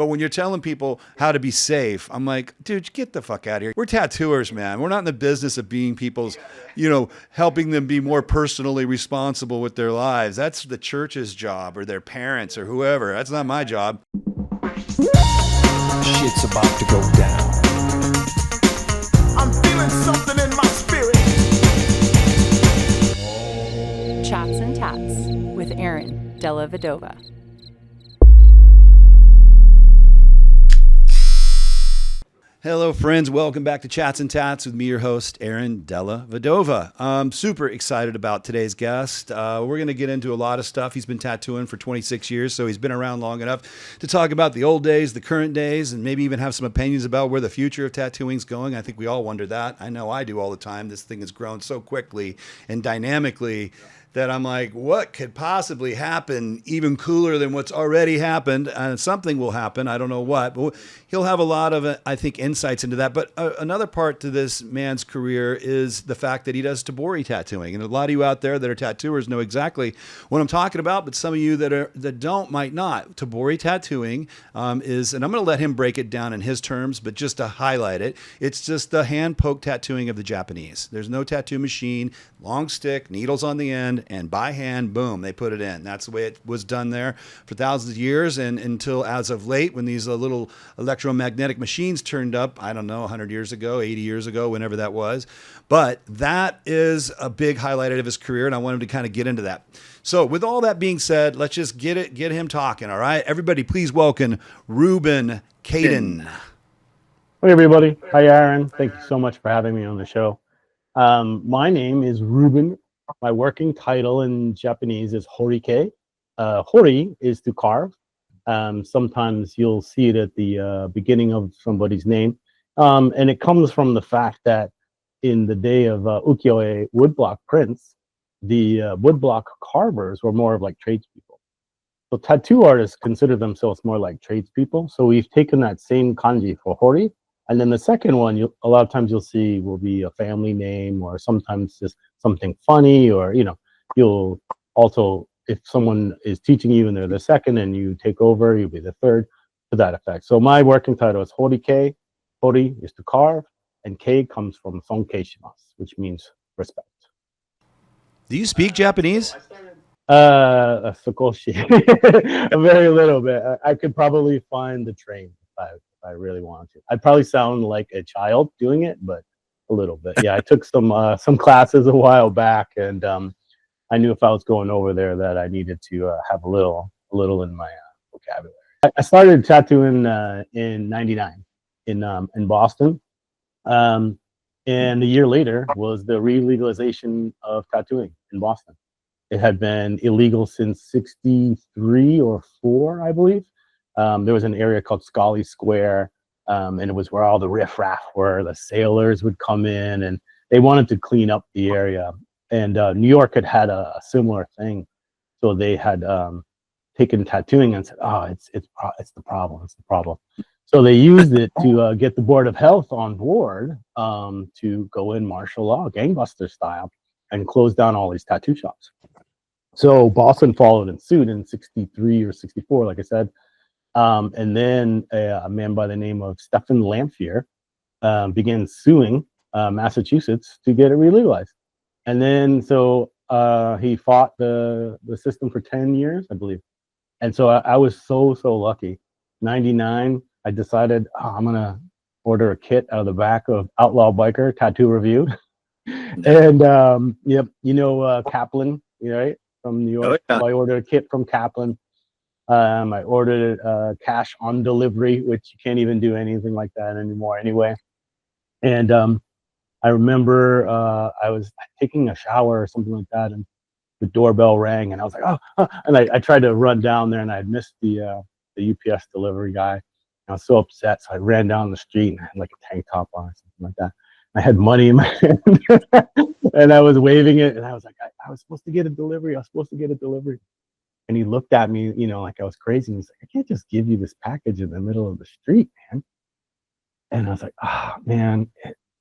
But when you're telling people how to be safe, I'm like, dude, get the fuck out of here. We're tattooers, man. We're not in the business of being people's, helping them be more personally responsible with their lives. That's the church's job or their parents or whoever. That's not my job. Shit's about to go down. I'm feeling something in my spirit. Chats Tatts with Aaron Della Vedova. Hello, friends. Welcome back to Chats Tatts with me, your host, Aaron Della Vedova. I'm super excited about today's guest. We're going to get into a lot of stuff. He's been tattooing for 26 years, so he's been around long enough to talk about the old days, the current days, and maybe even have some opinions about where the future of tattooing is going. I think we all wonder that. I know I do all the time. This thing has grown so quickly and dynamically that I'm like, what could possibly happen even cooler than what's already happened? And something will happen. I don't know what, but he'll have a lot of, I think, insights into that. But another part to this man's career is the fact that he does Tabori tattooing. And a lot of you out there that are tattooers know exactly what I'm talking about, but some of you that don't might not. Tabori tattooing is, and I'm going to let him break it down in his terms, but just to highlight it, it's just the hand poke tattooing of the Japanese. There's no tattoo machine, long stick, needles on the end, and by hand, boom, they put it in. That's the way it was done there for thousands of years, and until as of late, when these little electromagnetic machines turned up, I don't know, 100 years ago, 80 years ago, whenever that was. But that is a big highlight of his career, and I want him to kind of get into that. So with all that being said, let's just get him talking, all right? Everybody, please welcome Rueben Kayden. Hey, everybody. Hi, Aaron. Thank you so much for having me on the show. My name is Rueben. My working title in Japanese is Horikei. Hori is to carve. Sometimes you'll see it at the beginning of somebody's name. And it comes from the fact that in the day of ukiyo-e woodblock prints, the woodblock carvers were more of like tradespeople. So tattoo artists consider themselves more like tradespeople. So we've taken that same kanji for Hori. And then the second one, a lot of times you'll see will be a family name, or sometimes just something funny, or, you'll also, if someone is teaching you and they're the second and you take over, you'll be the third, to that effect. So my working title is Horikei. Hori is to carve, and Kei comes from Sonkei shimasu, which means respect. Do you speak Japanese? Sakoshi. A very little bit. I could probably find the train if I really wanted to. I'd probably sound like a child doing it, but a little bit. Yeah, I took some classes a while back, and I knew if I was going over there that I needed to have a little in my vocabulary. I started tattooing in '99 in Boston, and a year later was the re-legalization of tattooing in Boston. It had been illegal since '63 or '4, I believe. There was an area called Scully Square, and it was where all the riffraff were. The sailors would come in, and they wanted to clean up the area. And New York had a similar thing, so they had taken tattooing and said, "Oh, it's the problem. It's the problem." So they used it to get the Board of Health on board to go in martial law, gangbuster style, and close down all these tattoo shops. So Boston followed in suit in '63 or '64, like I said. And then a man by the name of Stephen Lamphere began suing Massachusetts to get it legalized. And then so he fought the system for 10 years, I believe. And so I was so lucky. '99, I decided I'm going to order a kit out of the back of Outlaw Biker Tattoo Review. And yep, Kaplan, right, from New York. Oh, yeah. So I ordered a kit from Kaplan. I ordered it cash on delivery, which you can't even do anything like that anymore anyway. And I remember I was taking a shower or something like that, and the doorbell rang, and I was like, oh. And I tried to run down there, and I had missed the UPS delivery guy. I was so upset, so I ran down the street and I had like a tank top on or something like that. I had money in my hand, and I was waving it, and I was like, I was supposed to get a delivery. And he looked at me, like I was crazy. And he's like, I can't just give you this package in the middle of the street, man. And I was like, oh, man,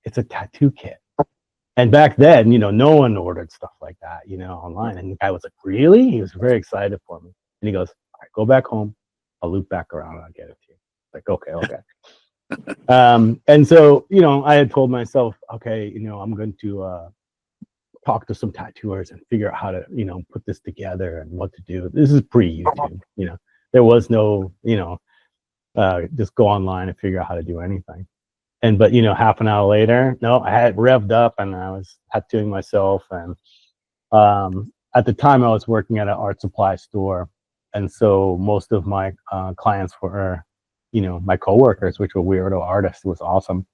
it's a tattoo kit. And back then, no one ordered stuff like that, online. And the guy was like, really? He was very excited for me. And he goes, all right, go back home. I'll loop back around and I'll get it to you. Like, okay. And so, I had told myself, okay, I'm going to talk to some tattooers and figure out how to, put this together and what to do. This is pre-YouTube, there was no, just go online and figure out how to do anything. But half an hour later, no, I had revved up and I was tattooing myself. And at the time I was working at an art supply store. And so most of my clients were, my coworkers, which were weirdo artists. It was awesome.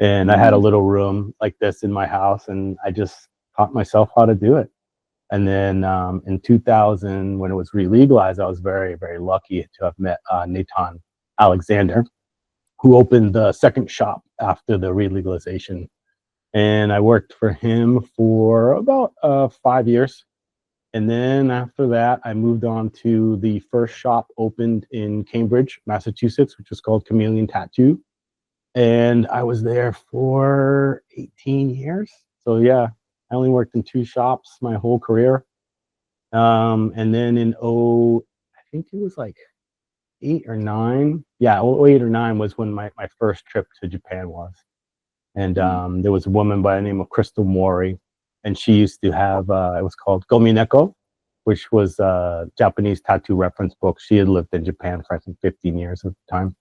And I had a little room like this in my house, and I just taught myself how to do it. And then in 2000, when it was re-legalized, I was very, very lucky to have met Nathan Alexander, who opened the second shop after the re-legalization. And I worked for him for about 5 years. And then after that, I moved on to the first shop opened in Cambridge, Massachusetts, which was called Chameleon Tattoo. And I was there for 18 years. So yeah, I only worked in 2 shops my whole career. And then I think it was like 8 or 9. Yeah, 08 or 09 was when my first trip to Japan was. And there was a woman by the name of Crystal Mori, and she used to have, it was called Gomineko, which was a Japanese tattoo reference book. She had lived in Japan for, I think, 15 years at the time.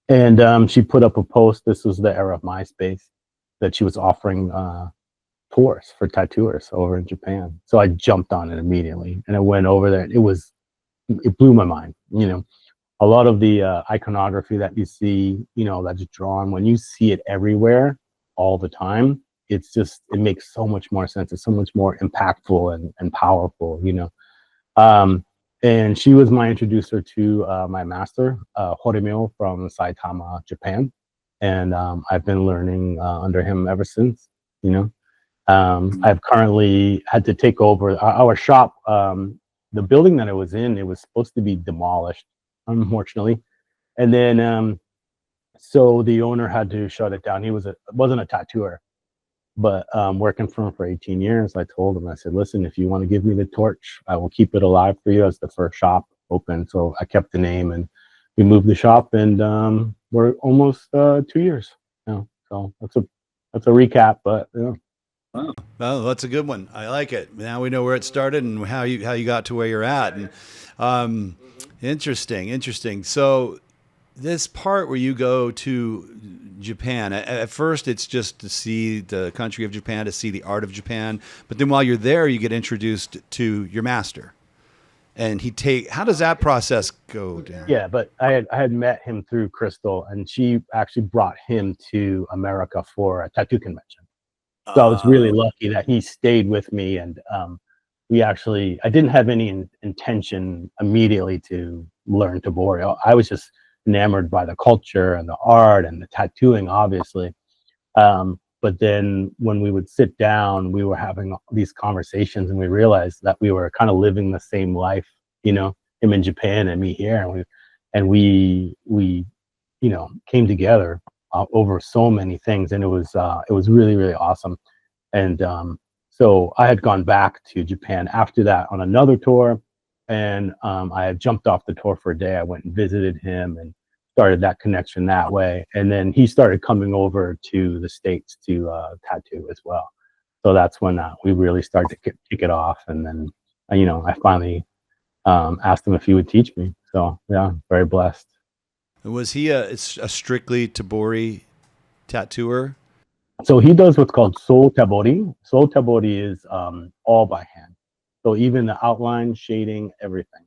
And she put up a post, this was the era of MySpace, that she was offering tours for tattooers over in Japan. So I jumped on it immediately, and I went over there. It blew my mind. A lot of the iconography that you see, that's drawn, when you see it everywhere all the time, it makes so much more sense. It's so much more impactful and powerful, and she was my introducer to my master, Horikei from Saitama, Japan. And I've been learning under him ever since, I've currently had to take over our shop. The building that I was in, it was supposed to be demolished, unfortunately. And then, so the owner had to shut it down. He wasn't a tattooer, but working for him for 18 years, I told him, I said, listen, if you want to give me the torch, I will keep it alive for you as the first shop open. So I kept the name, and we moved the shop, and we're almost 2 years now. So that's a recap, but yeah. Wow. Well, that's a good one. I like it. Now we know where it started and how you got to where you're at. And interesting. So this part where you go to Japan, at first it's just to see the country of Japan, to see the art of Japan. But then while you're there, you get introduced to your master. And how does that process go down? Yeah, but I had met him through Crystal, and she actually brought him to America for a tattoo convention. So I was really lucky that he stayed with me, and I didn't have any intention immediately to learn Tabori. I was just enamored by the culture and the art and the tattooing, obviously. But then when we would sit down, we were having these conversations, and we realized that we were kind of living the same life, him in Japan and me here. And we came together over so many things, and it was really, really awesome. And so I had gone back to Japan after that on another tour, and I had jumped off the tour for a day. I went and visited him and started that connection that way. And then he started coming over to the States to tattoo as well. So that's when we really started to kick it off. And then I finally asked him if he would teach me. So yeah, very blessed. Was he a strictly Tabori tattooer? So he does what's called Soul Tabori. Soul Tabori is all by hand. So even the outline, shading, everything.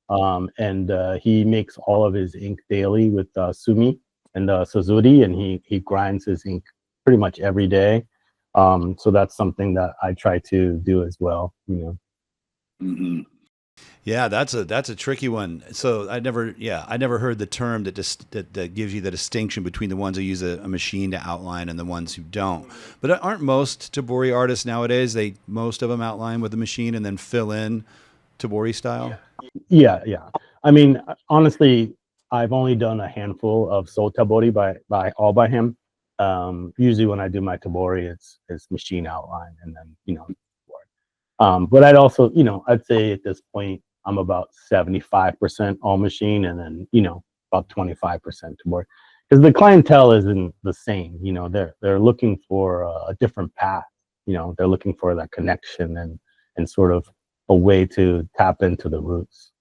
And he makes all of his ink daily with sumi and suzuri, and he grinds his ink pretty much every day. So that's something that I try to do as well. Mm-hmm. Yeah, that's a tricky one. So I never heard the term that gives you the distinction between the ones who use a machine to outline and the ones who don't. But aren't most Tabori artists nowadays, most of them outline with a machine and then fill in Tabori style? Yeah. I mean, honestly, I've only done a handful of Soul Tabori by him. Usually when I do my Tabori, it's machine outline, and then but I'd also I'd say at this point I'm about 75% all machine, and then about 25% Tabori, because the clientele isn't the same. They're looking for a different path. They're looking for that connection and sort of a way to tap into the roots.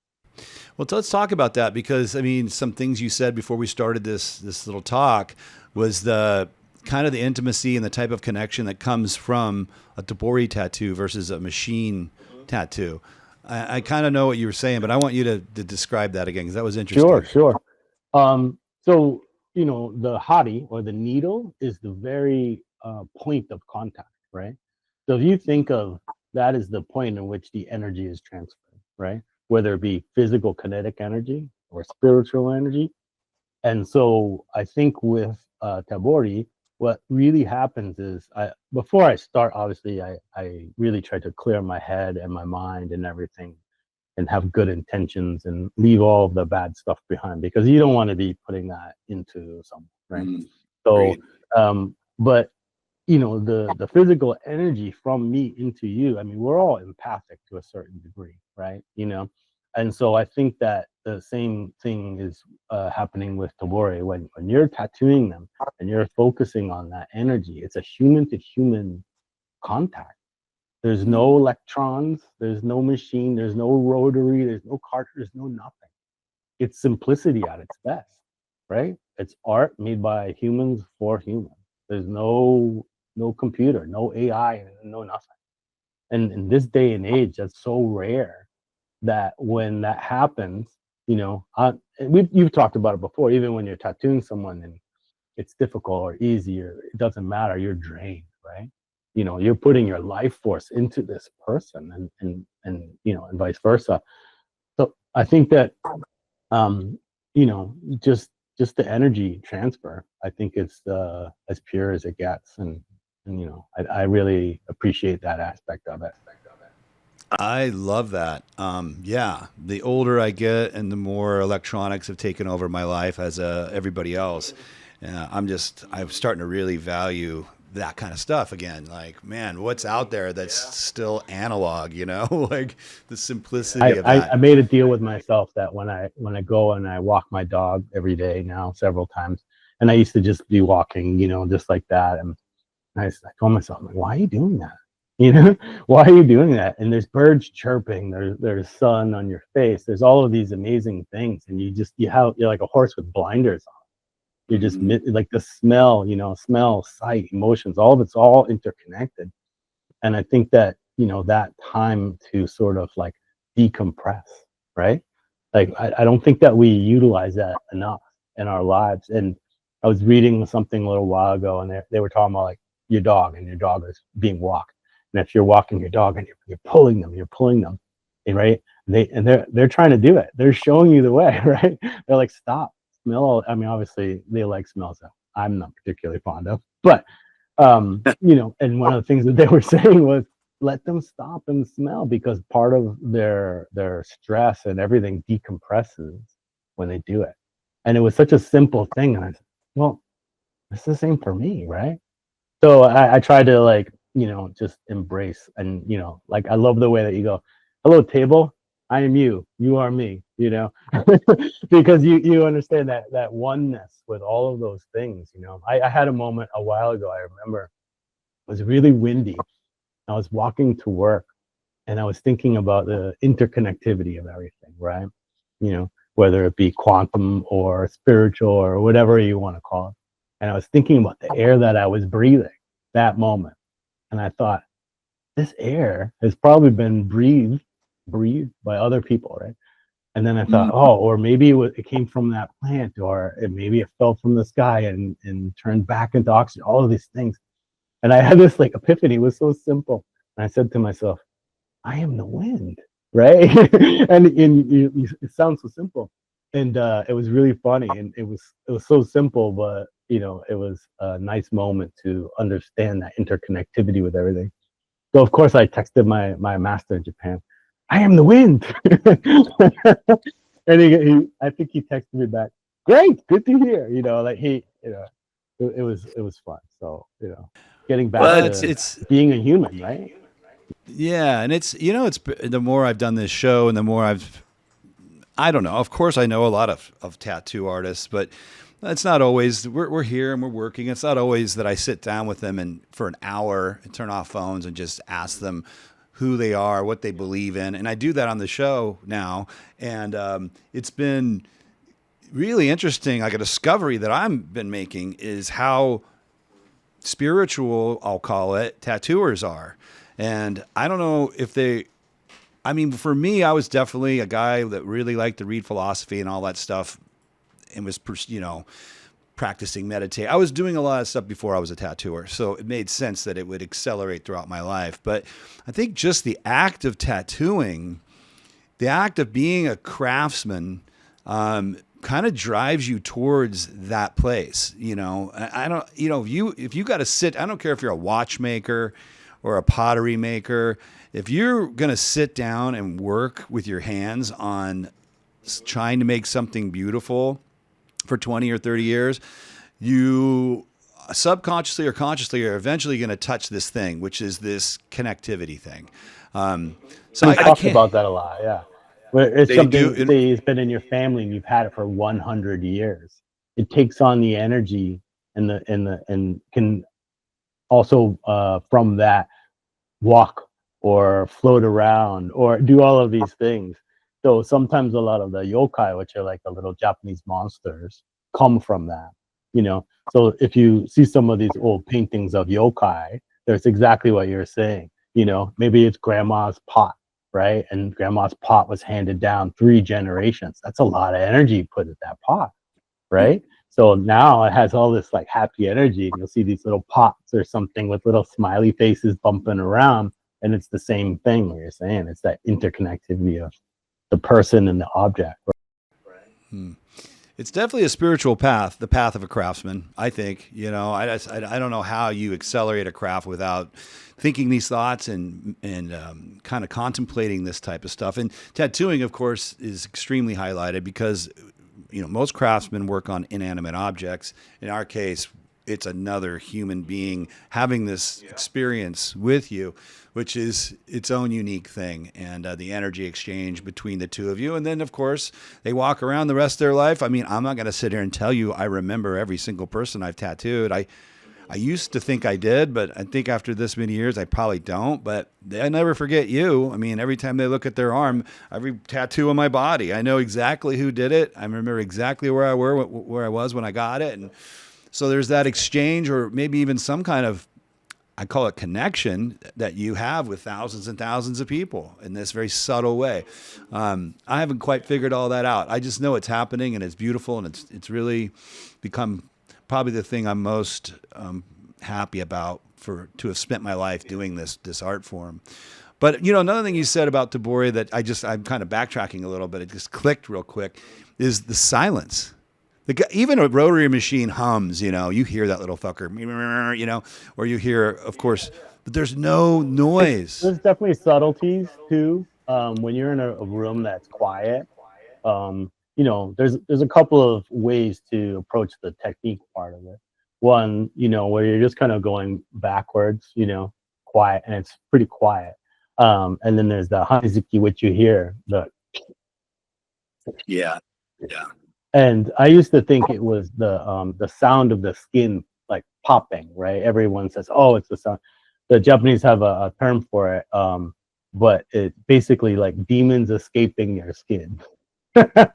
Well, let's talk about that, because I mean, some things you said before we started this little talk was the kind of the intimacy and the type of connection that comes from a Tabori tattoo versus a machine tattoo. I kind of know what you were saying, but I want you to describe that again, because that was interesting. Sure. So the hottie or the needle is the very point of contact, right? So if you think of that as the point in which the energy is transferred, right? Whether it be physical kinetic energy or spiritual energy. And so I think with Tabori, what really happens is, before I start, obviously, I really try to clear my head and my mind and everything, and have good intentions and leave all of the bad stuff behind, because you don't want to be putting that into someone, right? So, but the physical energy from me into you, I mean, we're all empathic to a certain degree, right? And so I think that the same thing is happening with Tabori. When you're tattooing them and you're focusing on that energy, it's a human to human contact. There's no electrons, there's no machine, there's no rotary, there's no cart, there's no nothing. It's simplicity at its best, right? It's art made by humans for humans. There's no computer, no AI, no nothing. And in this day and age, that's so rare that when that happens, you've talked about it before, even when you're tattooing someone and it's difficult or easier, it doesn't matter, you're drained, right? You're putting your life force into this person and vice versa. So I think that, just the energy transfer, I think it's as pure as it gets. And I really appreciate that aspect of it. I love that. Yeah, the older I get and the more electronics have taken over my life, as everybody else, I'm starting to really value that kind of stuff again. Like, man, what's out there that's still analog, like the simplicity of that. I made a deal with myself that when I go and I walk my dog every day now, several times, and I used to just be walking, just like that. And I told myself, I'm like, why are you doing that? Why are you doing that? And there's birds chirping, there's sun on your face, there's all of these amazing things, and you're like a horse with blinders on. You're just like the smell, smell, sight, emotions, all of it's all interconnected. And I think that that time to sort of like decompress, right? Like I don't think that we utilize that enough in our lives. And I was reading something a little while ago, and they were talking about like your dog is being walked. And if you're walking your dog and you're pulling them, right? They're trying to do it. They're showing you the way, right? They're like, stop, smell. I mean, obviously they like smells that I'm not particularly fond of, but and one of the things that they were saying was, let them stop and smell, because part of their stress and everything decompresses when they do it. And it was such a simple thing. And I said, well, it's the same for me, right? So I try to like, just embrace, and like I love the way that you go, hello table, I am you, you are me, because you understand that oneness with all of those things. I had a moment a while ago, I remember it was really windy. I was walking to work and I was thinking about the interconnectivity of everything, right? Whether it be quantum or spiritual or whatever you want to call it. And I was thinking about the air that I was breathing that moment. And I thought, this air has probably been breathed by other people, right? And then I thought, or maybe it came from that plant, or maybe it fell from the sky and turned back into oxygen, all of these things. And I had this like epiphany. It was so simple. And I said to myself, I am the wind, right? and it sounds so simple. And it was really funny. And it was so simple, but it was a nice moment to understand that interconnectivity with everything. So of course I texted my master in Japan, I am the wind. And I think he texted me back, great, good to hear. It was fun. So, getting back to it's being a human, right? Yeah. And it's the more I've done this show and the more I don't know. Of course, I know a lot of tattoo artists, but it's not always. We're here and we're working. It's not always that I sit down with them and for an hour and turn off phones and just ask them who they are, what they believe in, and I do that on the show now. And it's been really interesting. Like a discovery that I've been making is how spiritual, I'll call it, tattooers are. And I don't know if they, I mean, for me, I was definitely a guy that really liked to read philosophy and all that stuff and was, practicing meditate. I was doing a lot of stuff before I was a tattooer. So it made sense that it would accelerate throughout my life. But I think just the act of tattooing, the act of being a craftsman, kind of drives you towards that place. I don't, if you got to sit, I don't care if you're a watchmaker or a pottery maker, if you're going to sit down and work with your hands on trying to make something beautiful for 20 or 30 years, you subconsciously or consciously are eventually going to touch this thing, which is this connectivity thing. So We I talk can't, about that a lot, yeah. Where it's They something do. that has been in your family and you've had it for 100 years. It takes on the energy and can also from that walk or float around or do all of these things. So sometimes a lot of the yokai, which are like the little Japanese monsters, come from that. So if you see some of these old paintings of yokai, there's exactly what you're saying. Maybe it's grandma's pot, right? And grandma's pot was handed down 3 generations. That's a lot of energy put in that pot, right? So now it has all this like happy energy, and you'll see these little pots or something with little smiley faces bumping around, and it's the same thing what you're saying. It's that interconnectivity of the person and the object. It's definitely a spiritual path, the path of a craftsman, I think. I don't know how you accelerate a craft without thinking these thoughts and kind of contemplating this type of stuff. And tattooing, of course, is extremely highlighted because, most craftsmen work on inanimate objects. In our case, it's another human being having this experience with you, which is its own unique thing. And the energy exchange between the two of you. And then, of course, they walk around the rest of their life. I mean, I'm not going to sit here and tell you I remember every single person I've tattooed. I used to think I did, but I think after this many years, I probably don't. But I never forget you. I mean, every time they look at their arm, every tattoo on my body, I know exactly who did it. I remember exactly where I was when I got it. And so there's that exchange, or maybe even some kind of, I call it connection, that you have with thousands and thousands of people in this very subtle way. I haven't quite figured all that out. I just know it's happening and it's beautiful, and it's really become probably the thing I'm most happy about to have spent my life doing this art form. But another thing you said about Tabori that I'm kind of backtracking a little bit. It just clicked real quick. Is the silence. Even a rotary machine hums, you hear that little fucker, or you hear, of course, but there's no noise. There's definitely subtleties too. When you're in a room that's quiet, there's a couple of ways to approach the technique part of it. One, where you're just kind of going backwards, quiet, and it's pretty quiet. And then there's the hanizuki, which you hear Yeah. And I used to think it was the sound of the skin like popping, right? Everyone says, "Oh, it's the sound." The Japanese have a term for it, but it basically like demons escaping your skin. But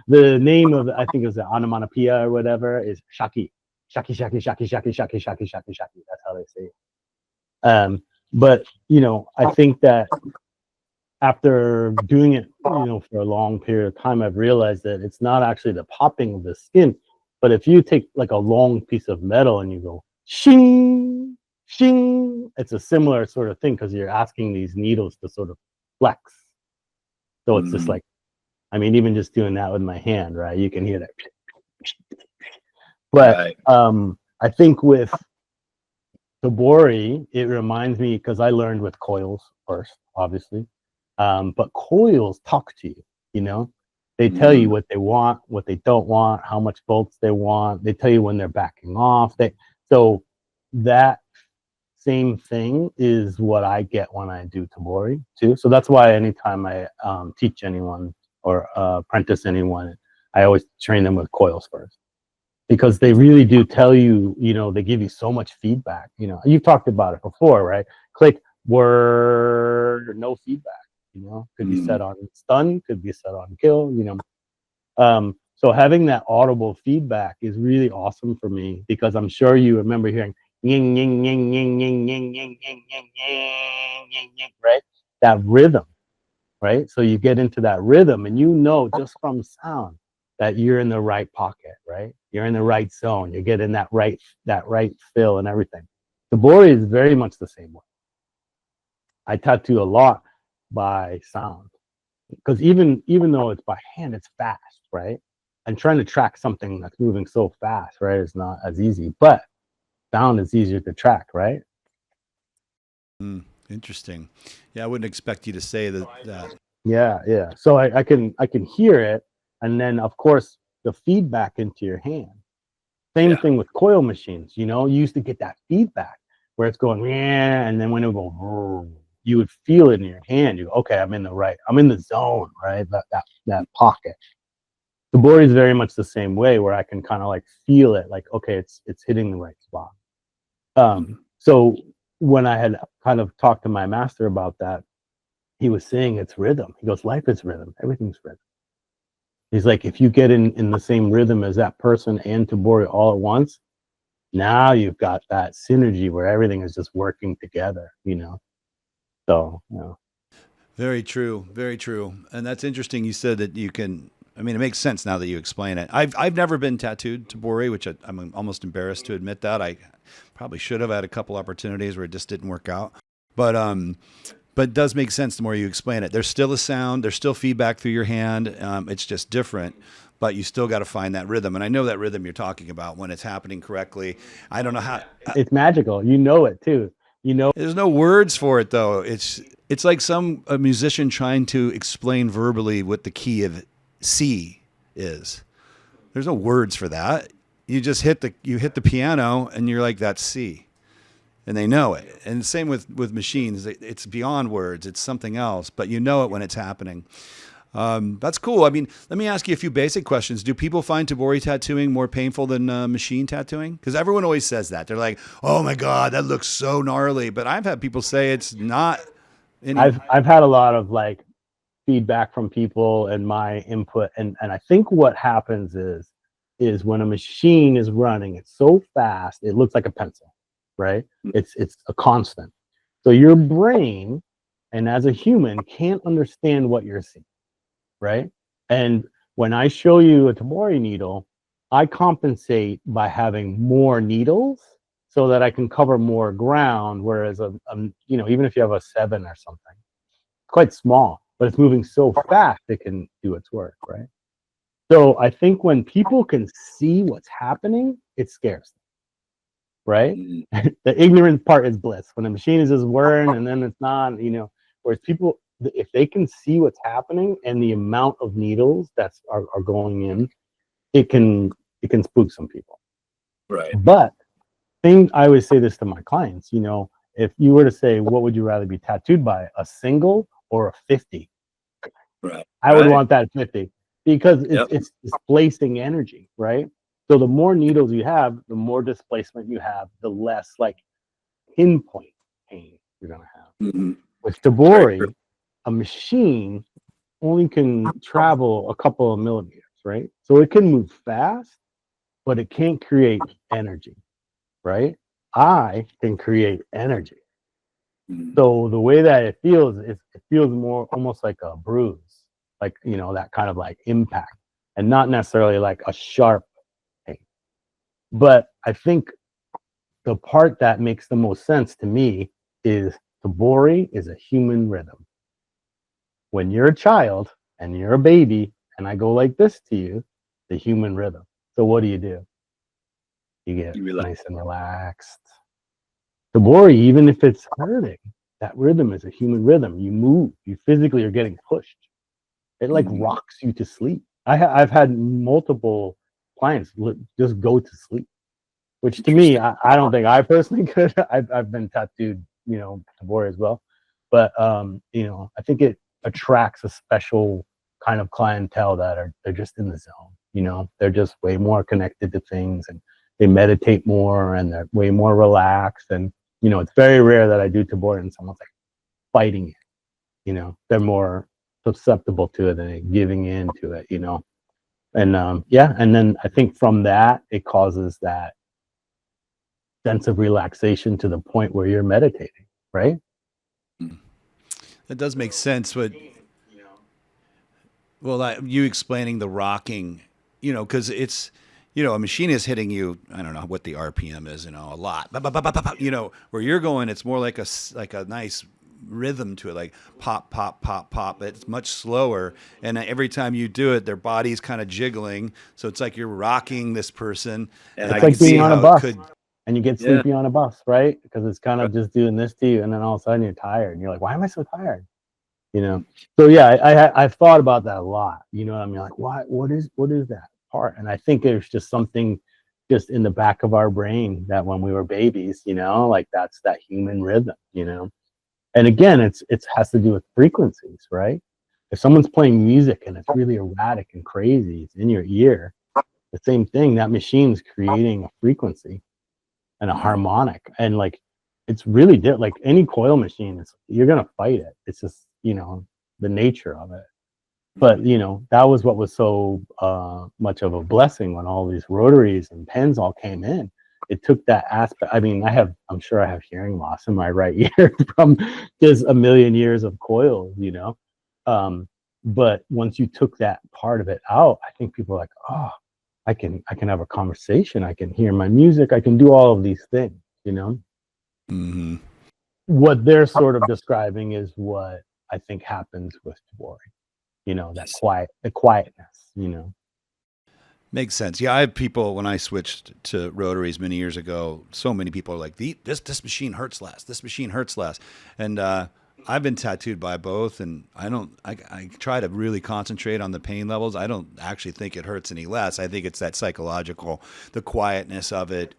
the name of I think it was the onomatopoeia or whatever is shaki, shaki, shaki, shaki, shaki, shaki, shaki, shaki, shaki. That's how they say it. But I think that after doing it, for a long period of time, I've realized that it's not actually the popping of the skin, but if you take like a long piece of metal and you go shing, shing, it's a similar sort of thing because you're asking these needles to sort of flex. So it's just like, I mean, even just doing that with my hand, right? You can hear that. But I think with Tabori, it reminds me because I learned with coils first, obviously. But coils talk to you, they tell you what they want, what they don't want, how much volts they want. They tell you when they're backing off. So that same thing is what I get when I do Tabori too. So that's why anytime I teach anyone or apprentice anyone, I always train them with coils first, because they really do tell you, they give you so much feedback. You've talked about it before, right? Click, word, no feedback. Could be set on stun, could be set on kill. So having that audible feedback is really awesome for me, because I'm sure you remember hearing ying ying ying ying ying ying ying ying ying ying ying, right? That rhythm, right? So you get into that rhythm, and just from sound that you're in the right pocket, right? You're in the right zone. You're getting that right fill and everything. Tabori is very much the same way. I tattoo a lot by sound, because even though it's by hand, it's fast, right? And trying to track something that's moving so fast, right, is not as easy. But sound is easier to track, right? Interesting. Yeah, I wouldn't expect you to say that. Yeah. So I can hear it, and then of course the feedback into your hand. Same thing with coil machines. You used to get that feedback where it's going, yeah, and then when it would go, you would feel it in your hand. You go, okay, I'm in the zone, right? That pocket. The board is very much the same way, where I can kind of like feel it, like, okay, it's hitting the right spot. So when I had kind of talked to my master about that, he was saying it's rhythm. He goes, life is rhythm. Everything's rhythm. He's like, if you get in the same rhythm as that person and Tabori all at once, now you've got that synergy where everything is just working together, So, Very true. Very true. And that's interesting. You said that you can, it makes sense now that you explain it. I've never been tattooed Tabori, which I'm almost embarrassed to admit that. I probably should have had a couple opportunities where it just didn't work out. But it does make sense the more you explain it. There's still a sound, there's still feedback through your hand. It's just different, but you still got to find that rhythm. And I know that rhythm you're talking about when it's happening correctly. I don't know how. It's magical. It too. There's no words for it though. It's like a musician trying to explain verbally what the key of C is. There's no words for that. You just hit the piano and you're like, that's C. And they know it. And the same with machines. It's beyond words. It's something else, but you know it when it's happening. That's cool. Let me ask you a few basic questions. Do people find Tabori tattooing more painful than machine tattooing? Because everyone always says that. They're like, oh my God, that looks so gnarly. But I've had people say it's not. I've had a lot of like feedback from people and my input. And I think what happens is when a machine is running, it's so fast, it looks like a pencil. Right? It's a constant. So your brain, and as a human, can't understand what you're seeing, right? And when I show you a Tabori needle, I compensate by having more needles so that I can cover more ground. Whereas even if you have a 7 or something, it's quite small, but it's moving so fast it can do its work, right? So I think when people can see what's happening, it scares them. Right? The ignorant part is bliss. When a machine is just whirring and then it's not, whereas people, if they can see what's happening and the amount of needles that are going in, it can spook some people. Right. But I always say this to my clients, if you were to say, what would you rather be tattooed by, a single or a 50? Right. I would want that 50 because it's displacing energy, right? So the more needles you have, the more displacement you have, the less like pinpoint pain you're gonna have. Mm-hmm. With Tabori, a machine only can travel a couple of millimeters, right? So it can move fast, but it can't create energy, right? I can create energy. Mm-hmm. So the way that it feels is it feels more almost like a bruise, like that kind of like impact, and not necessarily like a sharp. But I think the part that makes the most sense to me is Tabori is a human rhythm. When you're a child and you're a baby and I go like this to you, the human rhythm. So what do? You get nice and relaxed. Tabori, even if it's hurting, that rhythm is a human rhythm. You move, you physically are getting pushed. It like rocks you to sleep. I've had multiple clients just go to sleep, which to me, I don't think I personally could. I've been tattooed, Tabori as well, but I think it attracts a special kind of clientele that they're just in the zone. You know, they're just way more connected to things, and they meditate more, and they're way more relaxed. And you know, it's very rare that I do Tabori and someone's like fighting it. You know, they're more susceptible to it and giving in to it. You know, and yeah, and then I think from that it causes that sense of relaxation to the point where you're meditating, right? That does make sense. But well, you explaining the rocking, you know, because it's, you know, a machine is hitting you. I don't know what the RPM is, you know, a lot. You know, where you're going, it's more like a nice rhythm to it, like pop, pop, pop, pop. It's much slower, and every time you do it, their body's kind of jiggling. So it's like you're rocking this person. And It's like being on a bus. And you get Yeah. sleepy on a bus, right? Because it's kind of just doing this to you, and then all of a sudden you're tired, and you're like, "Why am I so tired?" You know. So yeah, I've thought about that a lot. You know what I mean? Like, what is that part? And I think there's just something just in the back of our brain that when we were babies, you know, like that's that human rhythm, you know. And again, it has to do with frequencies, right? If someone's playing music and it's really erratic and crazy, it's in your ear. The same thing. That machine's creating a frequency and a harmonic, and like it's really like any coil machine, you're gonna fight it. It's just, you know, the nature of it. But you know, that was what was so much of a blessing when all these rotaries and pens all came in. It took that aspect. I mean, I'm sure I have hearing loss in my right ear from just a million years of coils, you know. But once you took that part of it out, I think people are like, oh, I can have a conversation. I can hear my music. I can do all of these things, you know. Mm-hmm. What they're sort of describing is what I think happens with Tabori. You know, that the quietness, you know. Makes sense. Yeah, I have people, when I switched to rotaries many years ago, so many people are like, this machine hurts less. This machine hurts less. And I've been tattooed by both, and I try to really concentrate on the pain levels. I don't actually think it hurts any less. I think it's that psychological, the quietness of it.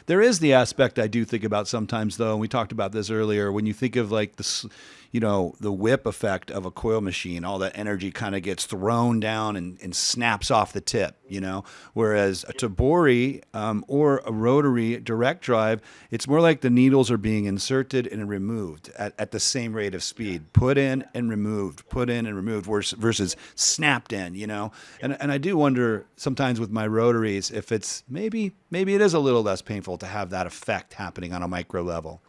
There is the aspect I do think about sometimes, though, and we talked about this earlier, when you think of like this, you know, the whip effect of a coil machine, all that energy kind of gets thrown down and snaps off the tip, you know, whereas a Tabori or a rotary direct drive, it's more like the needles are being inserted and removed at the same rate of speed, put in and removed, versus snapped in, you know. And I do wonder sometimes with my rotaries if it's maybe it is a little less painful to have that effect happening on a micro level.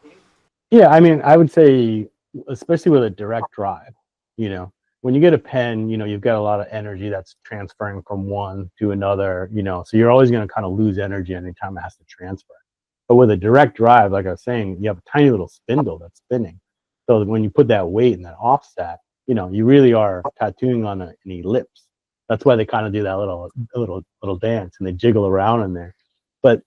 Yeah, I mean, I would say, especially with a direct drive, you know, when you get a pen, you know, you've got a lot of energy that's transferring from one to another, you know, so you're always going to kind of lose energy anytime it has to transfer. But with a direct drive, like I was saying, you have a tiny little spindle that's spinning. So that when you put that weight and that offset, you know, you really are tattooing on an ellipse. That's why they kind of do that little dance, and they jiggle around in there. But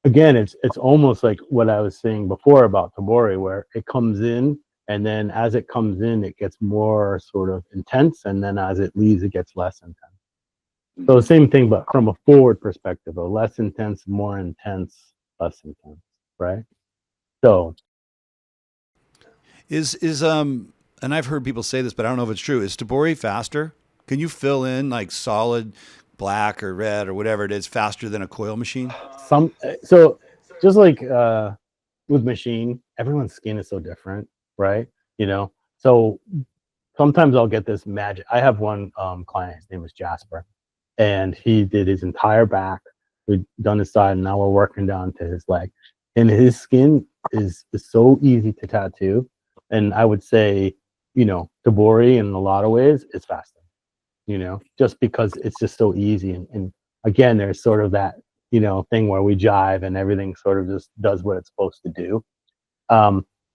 again, it's almost like what I was saying before about Tabori, where it comes in, and then as it comes in, it gets more sort of intense, and then as it leaves, it gets less intense. So the same thing, but from a forward perspective, a less intense, more intense, less intense, right? So is and I've heard people say this, but I don't know if it's true. Is Tabori faster? Can you fill in like solid black or red or whatever it is faster than a coil machine? So just like with machine, everyone's skin is so different, right? You know, so sometimes I'll get this magic. I have one client, his name was Jasper, and he did his entire back. We've done his side, and now we're working down to his leg. And his skin is so easy to tattoo. And I would say, you know, Tabori in a lot of ways is faster, you know, just because it's just so easy. And again, there's sort of that, you know, thing where we jive and everything sort of just does what it's supposed to do.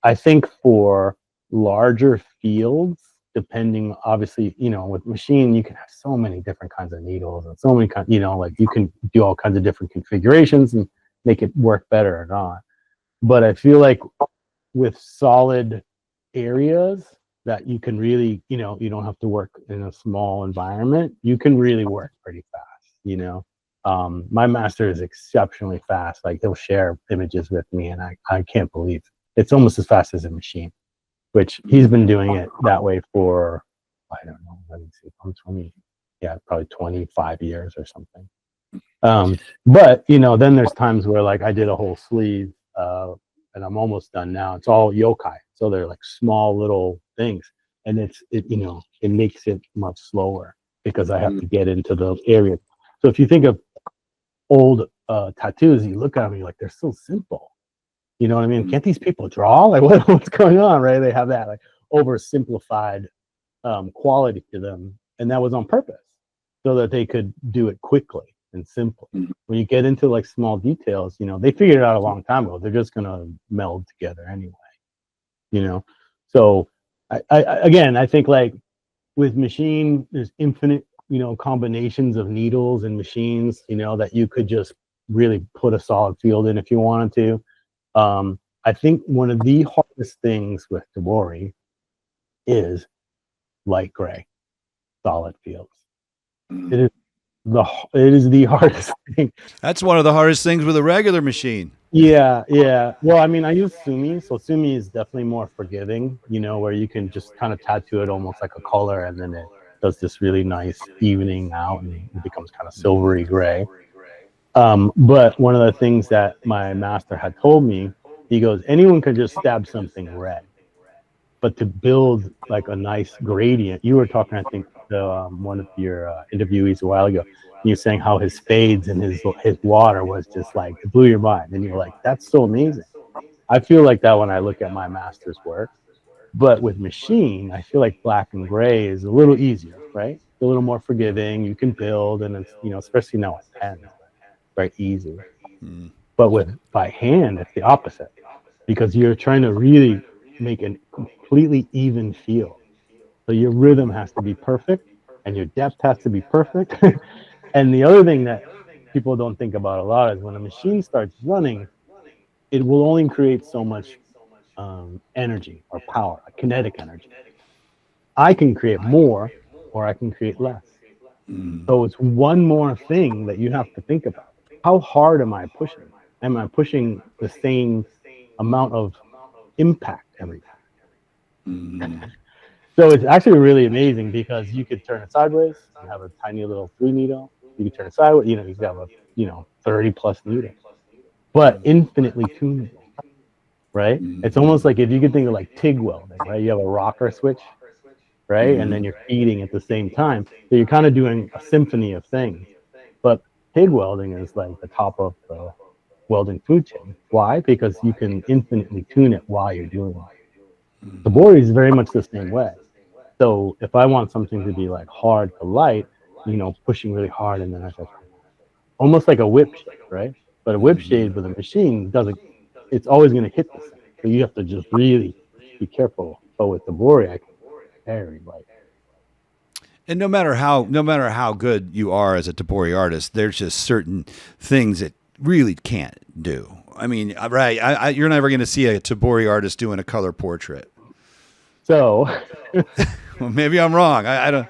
I think for larger fields, depending, obviously, you know, with machine, you can have so many different kinds of needles and so many kinds, you know, like you can do all kinds of different configurations and make it work better or not. But I feel like with solid areas that you can really, you know, you don't have to work in a small environment, you can really work pretty fast, you know. My master is exceptionally fast. Like he'll share images with me, and I can't believe it's almost as fast as a machine, which he's been doing it that way for I don't know. Let me see. I'm 20. Yeah, probably 25 years or something. But then there's times where like I did a whole sleeve, and I'm almost done now. It's all yokai, so they're like small little things, and it makes it much slower because I have to get into the area. So if you think of old tattoos, you look at them, you're like, they're so simple. You know what I mean? Can't these people draw? Like, what's going on, right? They have that like oversimplified quality to them, and that was on purpose so that they could do it quickly and simply. When you get into like small details, they figured it out a long time ago. They're just gonna meld together anyway. So I think like with machine, there's infinite combinations of needles and machines that you could just really put a solid field in if you wanted to. I think one of the hardest things with Tabori is light gray solid fields. It is the hardest thing. That's one of the hardest things with a regular machine. Yeah. Well, I mean, I use Sumi, so Sumi is definitely more forgiving, where you can just kind of tattoo it almost like a color, and then it does this really nice evening out, and it becomes kind of silvery gray. But one of the things that my master had told me, he goes, anyone can just stab something red, but to build like a nice gradient, you were talking, I think, to one of your interviewees a while ago, and you're saying how his fades and his water was just like, it blew your mind, and you're like, that's so amazing. I feel like that when I look at my master's work, but with machine, I feel like black and gray is a little easier, right? A little more forgiving. You can build, and it's especially now with pen, very easy. But by hand, it's the opposite, because you're trying to really make a completely even feel. So your rhythm has to be perfect, and your depth has to be perfect. And the other thing that people don't think about a lot is when a machine starts running, it will only create so much energy or power, kinetic energy. I can create more, or I can create less. So it's one more thing that you have to think about. How hard am I pushing? Am I pushing the same amount of impact every time? So it's actually really amazing because you could turn it sideways and have a tiny little 3 needle. You can turn it sideways, you can have a 30 plus needles, but infinitely tunable, right? It's almost like if you could think of like TIG welding, right? You have a rocker switch, right? And then you're feeding at the same time. So you're kind of doing a symphony of things. But TIG welding is like the top of the welding food chain. Why? Because you can infinitely tune it while you're doing it. Tabori is very much the same way. So if I want something to be like hard to light, pushing really hard, and then I said, almost like a whip shade, right? But a whip shade with a machine it's always going to hit the same. So you have to just really be careful. But with Tabori, I can very light. And no matter how good you are as a Tabori artist, there's just certain things that really can't do. I mean, right? You're never going to see a Tabori artist doing a color portrait. So, well, maybe I'm wrong. I don't.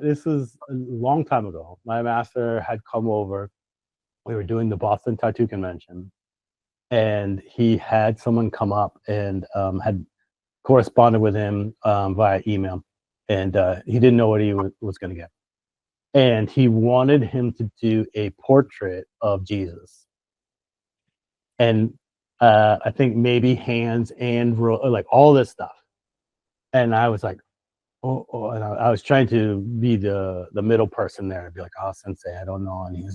This is a long time ago. My master had come over. We were doing the Boston Tattoo Convention, and he had someone come up and had corresponded with him via email, and he didn't know what he was going to get. And he wanted him to do a portrait of Jesus. And I think maybe hands and like all this stuff. And I was like, and I was trying to be the middle person there and be like, oh, sensei, I don't know. And he was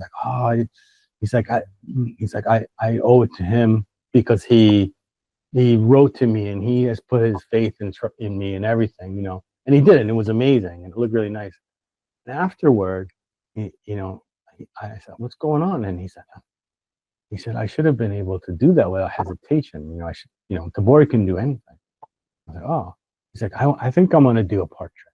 like, I owe it to him because he wrote to me and he has put his faith in me and everything, and he did, and it was amazing and it looked really nice. And afterward, I said, what's going on? And he said, I should have been able to do that without hesitation. Tabori can do anything. I was like, oh. He's like, I think I'm going to do a portrait.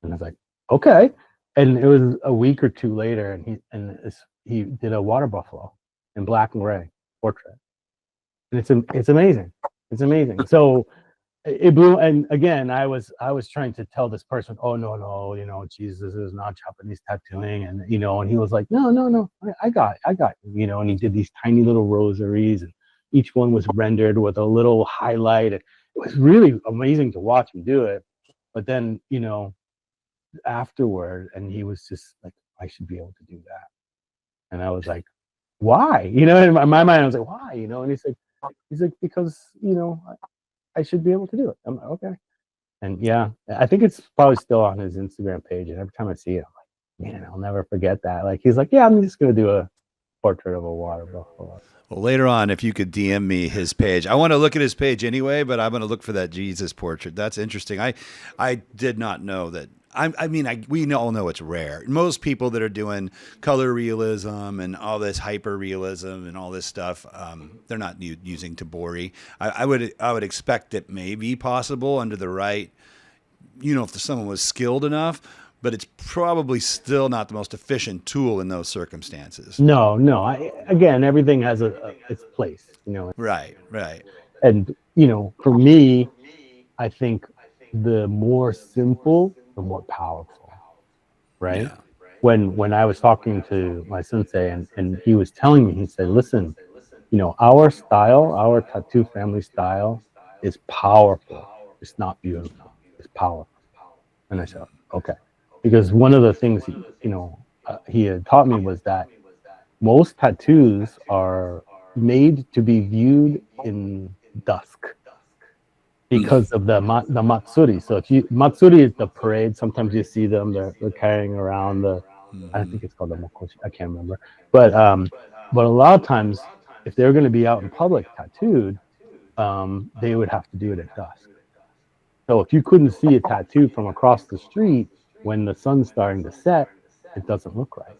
And I was like, okay. And it was a week or two later, and he did a water buffalo in black and gray portrait. And it's amazing. It's amazing. So it blew. And again, I was trying to tell this person, oh, no, Jesus is not Japanese tattooing. And, and he was like, no, I got you, and he did these tiny little rosaries, and each one was rendered with a little highlight. And it was really amazing to watch him do it. But then, afterward, and he was just like, I should be able to do that. And I was like, why? In my mind, I was like, why? And he's like, because, I should be able to do it. I'm like, okay. And yeah, I think it's probably still on his Instagram page. And every time I see it, I'm like, man, I'll never forget that. Like, he's like, yeah, I'm just going to do a portrait of a water buffalo. Well, later on, if you could DM me his page, I want to look at his page anyway, but I'm going to look for that Jesus portrait. That's interesting. I did not know that. We all know it's rare. Most people that are doing color realism and all this hyper realism and all this stuff, they're not using Tabori. I would expect it may be possible under the right, if someone was skilled enough, but it's probably still not the most efficient tool in those circumstances. No. Again, everything has its place, Right. And for me, I think the more simple, the more powerful, right? Yeah. When I was talking to my sensei and he was telling me, he said, listen, our style, our tattoo family style is powerful. It's not beautiful. It's powerful. And I said, okay. Because one of the things, he had taught me was that most tattoos are made to be viewed in dusk because of the matsuri. So matsuri is the parade. Sometimes you see them, they're carrying around I think it's called the mokoshi. I can't remember. But a lot of times, if they're going to be out in public tattooed, they would have to do it at dusk. So if you couldn't see a tattoo from across the street when the sun's starting to set, it doesn't look right.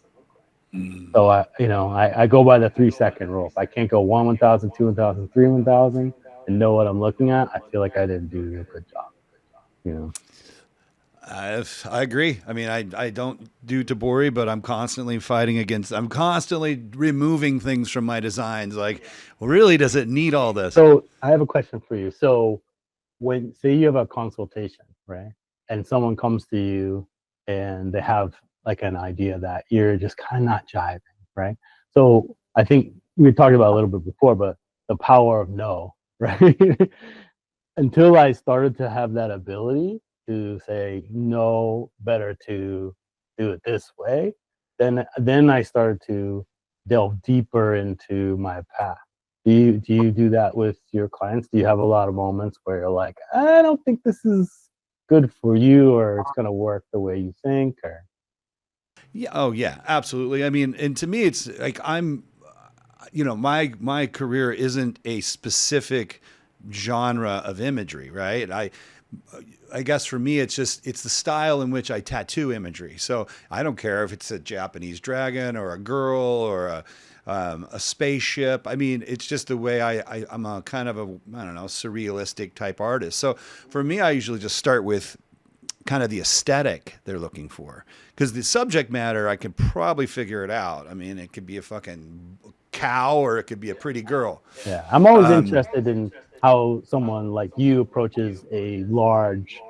So I go by the 3-second rule. If I can't go 1 1000, 2 1000, 3 1000, and know what I'm looking at, I feel like I didn't do a good job. I agree. I mean, I don't do Tabori, but I'm constantly I'm constantly removing things from my designs. Like, well, really, does it need all this? So I have a question for you. So say you have a consultation, right? And someone comes to you and they have like an idea that you're just kind of not jiving, right? So I think we talked about it a little bit before, but the power of no, right? Until I started to have that ability to say no, better to do it this way, then I started to delve deeper into my path. Do you do that with your clients? Do you have a lot of moments where you're like, I don't think this is good for you, or it's going to work the way you think? Or Yeah. Oh, yeah. Absolutely. I mean, and to me, it's like my career isn't a specific genre of imagery, right? I guess for me, it's the style in which I tattoo imagery. So I don't care if it's a Japanese dragon or a girl or a spaceship. I mean, it's just the way I'm a kind of surrealistic type artist. So for me, I usually just start with kind of the aesthetic they're looking for, because the subject matter, I can probably figure it out. I mean, it could be a fucking cow or it could be a pretty girl. Yeah, I'm always interested in how someone like you approaches a large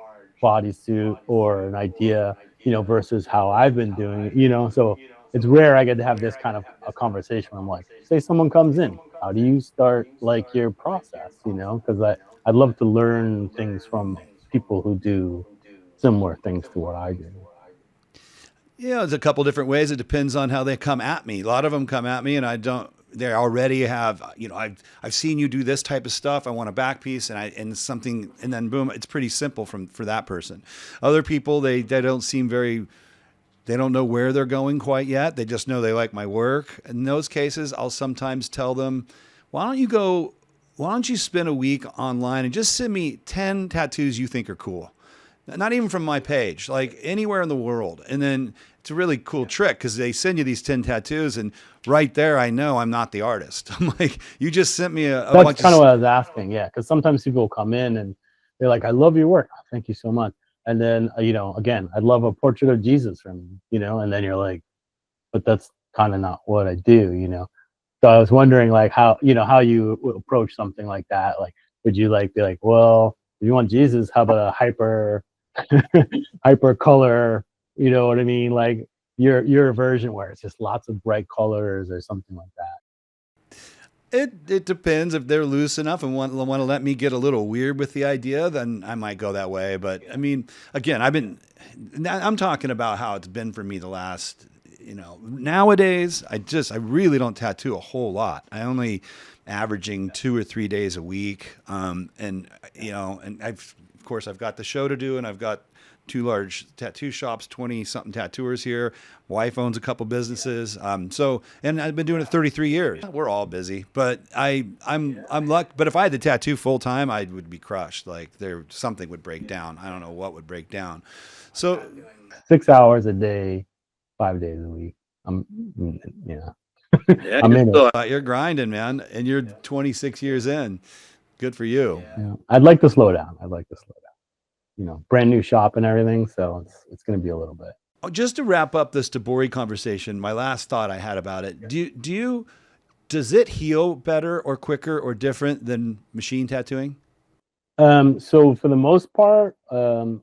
bodysuit or an idea, versus how I've been doing it, so it's rare I get to have this kind of a conversation where I'm like, say someone comes in, how do you start like your process, because I'd love to learn things from people who do similar things to what I do. Yeah, there's a couple different ways. It depends on how they come at me. A lot of them come at me and they already have, I've seen you do this type of stuff. I want a back piece and something, and then boom, it's pretty simple for that person. Other people, they don't seem they don't know where they're going quite yet. They just know they like my work. In those cases, I'll sometimes tell them, why don't you spend a week online and just send me 10 tattoos you think are cool? Not even from my page, like anywhere in the world. And then it's a really cool trick because they send you these 10 tattoos and right there, I know I'm not the artist. I'm like, you just sent me a bunch. That's kind of what I was asking. Yeah. Because sometimes people come in and they're like, I love your work. Oh, thank you so much. And then, again, I'd love a portrait of Jesus from you, and then you're like, but that's kind of not what I do. So I was wondering like how you would approach something like that. Like, would you be like, well, if you want Jesus, how about a hyper color, you know what I mean? Like your version where it's just lots of bright colors or something like that. It depends. If they're loose enough and want to let me get a little weird with the idea, then I might go that way. But I mean, again, I'm talking about how it's been for me the last, nowadays, I really don't tattoo a whole lot. I only averaging 2 or 3 days a week. And of course I've got the show to do, and I've got 2 large tattoo shops, 20 something tattooers here. Wife owns a couple businesses. And I've been doing it 33 years. We're all busy, but I'm lucky. But if I had to tattoo full time, I would be crushed. Like something would break down. I don't know what would break down. So 6 hours a day, 5 days a week. Yeah, I'm in it. you're grinding, man, and you're 26 years in. Good for you. Yeah. I'd like to slow down. Brand new shop and everything. So it's going to be a little bit. Just to wrap up this Tabori conversation, my last thought I had about it, does it heal better or quicker or different than machine tattooing? So for the most part, when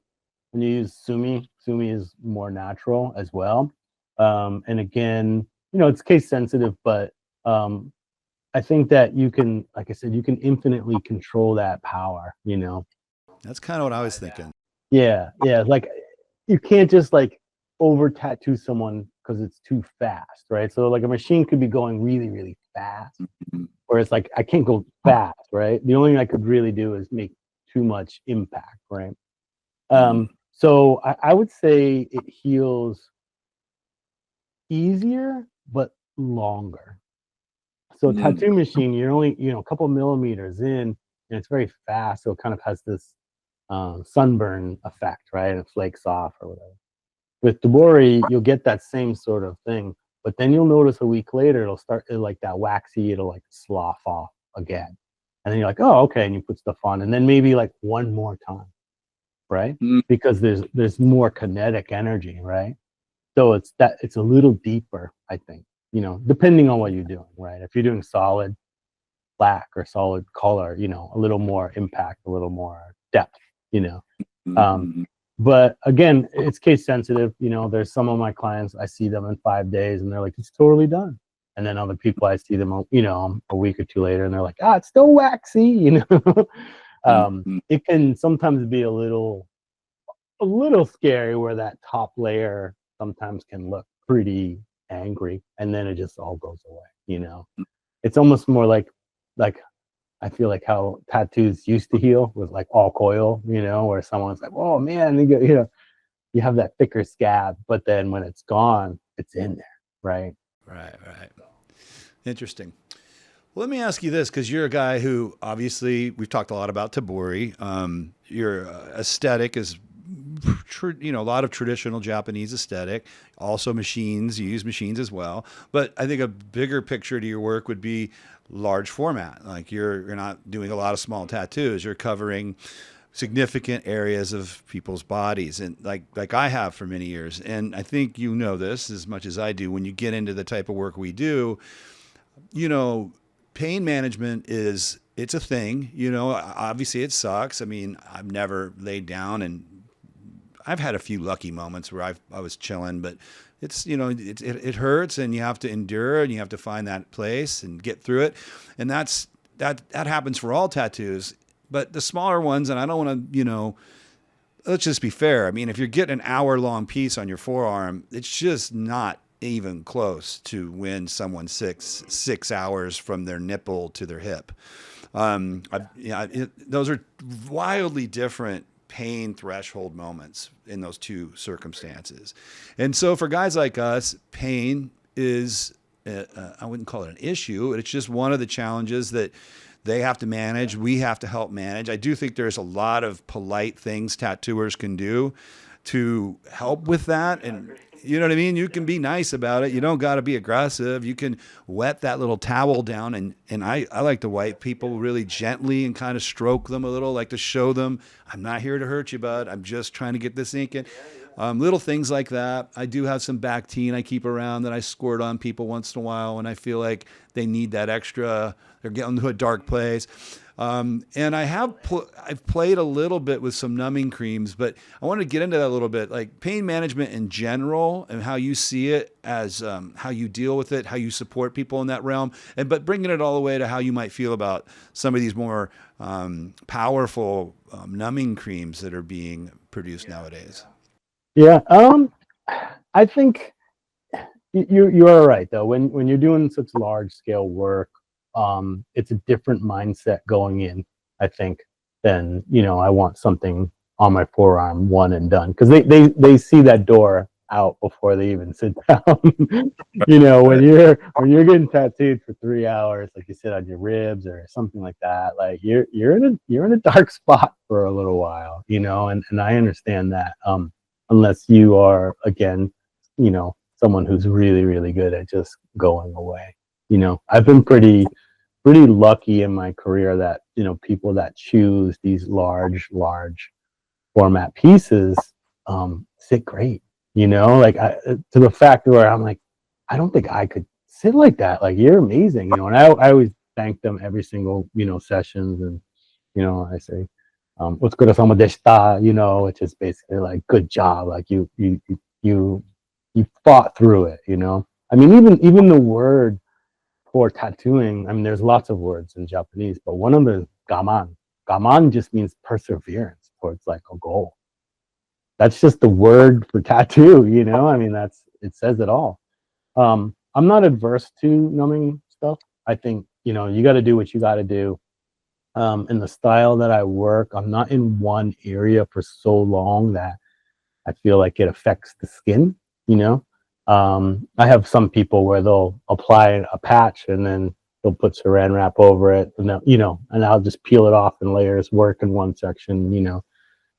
you use sumi is more natural as well. And again, it's case sensitive, but I think that you can, like I said, you can infinitely control that power, That's kind of what I was thinking. Yeah. Like you can't just like over tattoo someone because it's too fast, right? So like a machine could be going really, really fast, where it's like I can't go fast, right? The only thing I could really do is make too much impact, right? So I would say it heals easier but longer. So tattoo machine, you're only a couple millimeters in, and it's very fast, so it kind of has this sunburn effect, right? It flakes off or whatever. With Tabori, you'll get that same sort of thing, but then you'll notice a week later it'll start like that waxy, it'll like slough off again, and then you're like, oh, okay, and you put stuff on, and then maybe like one more time, right? Because there's more kinetic energy, right? So it's a little deeper, I think, depending on what you're doing, right? If you're doing solid black or solid color, a little more impact, a little more depth, But again, it's case sensitive. There's some of my clients, I see them in 5 days and they're like, it's totally done. And then other people, I see them, a week or two later and they're like, it's still waxy, It can sometimes be a little scary where that top layer sometimes can look pretty angry and then it just all goes away, It's almost more like I feel like how tattoos used to heal with like all coil, where someone's like, oh man, you have that thicker scab, but then when it's gone, it's in there, right? Right. Interesting. Well, let me ask you this, because you're a guy who obviously we've talked a lot about Tabori. Your aesthetic is, a lot of traditional Japanese aesthetic. Also machines, you use machines as well. But I think a bigger picture to your work would be large format. Like you're not doing a lot of small tattoos. You're covering significant areas of people's bodies, and like I have for many years. And I think this as much as I do. When you get into the type of work we do, pain management it's a thing. Obviously it sucks. I mean, I've never laid down, and I've had a few lucky moments where I was chilling, but it's, it hurts, and you have to endure, and you have to find that place and get through it. And that happens for all tattoos, but the smaller ones, and I don't want to, let's just be fair. I mean, if you're getting an hour-long piece on your forearm, it's just not even close to when someone's six hours from their nipple to their hip. Those are wildly different pain threshold moments in those two circumstances. And so for guys like us, pain is, I wouldn't call it an issue. It's just one of the challenges that they have to manage. We have to help manage. I do think there's a lot of polite things tattooers can do to help with that. And you know what I mean? You can be nice about it. You don't got to be aggressive. You can wet that little towel down. And I like to wipe people really gently and kind of stroke them a little, like to show them, I'm not here to hurt you, bud. I'm just trying to get this ink in. Little things like that. I do have some Bactine I keep around that I squirt on people once in a while when I feel like they need that extra. They're getting to a dark place. And I've played a little bit with some numbing creams, but I want to get into that a little bit, like pain management in general and how you see it as how you deal with it, how you support people in that realm, but bringing it all the way to how you might feel about some of these more powerful numbing creams that are being produced nowadays. Yeah. I think you are right though. When you're doing such large scale work, it's a different mindset going in, I think, than, I want something on my forearm, one and done. Because they see that door out before they even sit down. When you're getting tattooed for 3 hours, like you said, on your ribs or something like that, like you're in a dark spot for a little while, and I understand that. Unless you are, again, someone who's really, really good at just going away. I've been pretty lucky in my career that, people that choose these large format pieces sit great, like to the fact where I'm like, I don't think I could sit like that. Like, you're amazing, and I always thank them every single, sessions. And, I say, "Otsukaresama deshita," which is basically like, good job. Like you fought through it, I mean, even the word for tattooing, I mean, there's lots of words in Japanese, but one of them is gaman. Gaman just means perseverance towards like a goal. That's just the word for tattoo, I mean, it says it all. I'm not adverse to numbing stuff. I think, you got to do what you got to do. In the style that I work, I'm not in one area for so long that I feel like it affects the skin, I have some people where they'll apply a patch and then they'll put saran wrap over it, and and I'll just peel it off in layers, work in one section,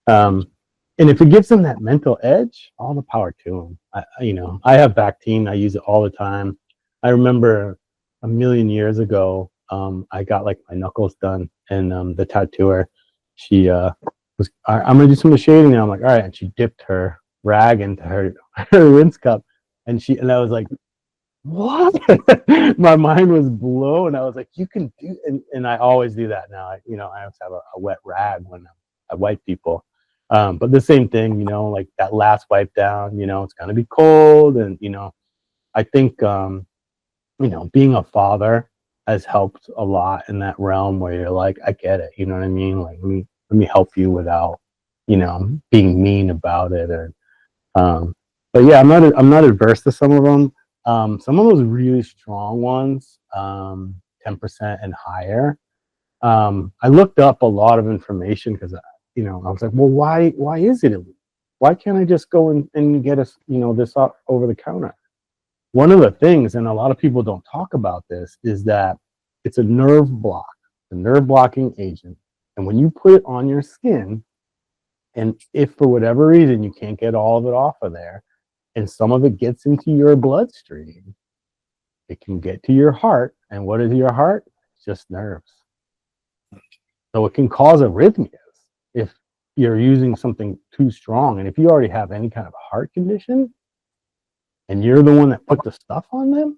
and if it gives them that mental edge, all the power to them. I have Bactine. I use it all the time. I remember a million years ago, I got like my knuckles done, and the tattooer, she was, I'm gonna do some shading now. I'm like, all right, and she dipped her rag into her rinse cup, and I was like, what? My mind was blown. I was like, you can do, and I always do that now. I always have a wet rag when I wipe people. But the same thing, like that last wipe down, it's gonna be cold, and I think being a father has helped a lot in that realm where you're like, I get it, you know what I mean? Like, let me help you without, being mean about it. Or but yeah, I'm not adverse to some of them. Some of those really strong ones, 10% and higher. I looked up a lot of information because I was like, well, why is it illegal? Why can't I just go and get us, this over the counter? One of the things, and a lot of people don't talk about this, is that it's a nerve block, a nerve blocking agent. And when you put it on your skin, and if for whatever reason you can't get all of it off of there, and some of it gets into your bloodstream, it can get to your heart. And what is your heart? It's just nerves. So it can cause arrhythmias if you're using something too strong. And if you already have any kind of heart condition, and you're the one that put the stuff on them,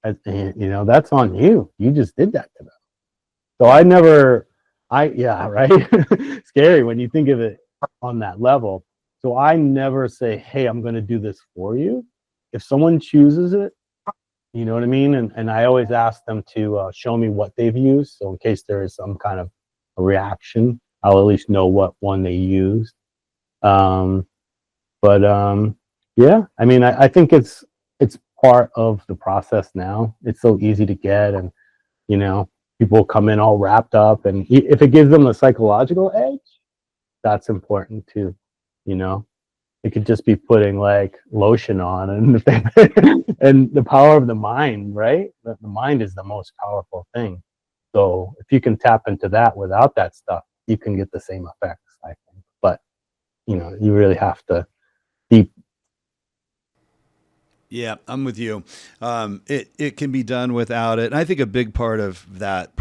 that's on you. You just did that to them. So right? Scary when you think of it on that level. So I never say, hey, I'm going to do this for you. If someone chooses it, you know what I mean? And I always ask them to show me what they've used. So in case there is some kind of a reaction, I'll at least know what one they used. Yeah, I mean, I think it's part of the process now. It's so easy to get, and people come in all wrapped up, and if it gives them a psychological edge, that's important too. It could just be putting like lotion on, and and the power of the mind, right? The mind is the most powerful thing. So if you can tap into that without that stuff, you can get the same effects, I think. But you really have to deep. Yeah, I'm with you. It can be done without it. And I think a big part of that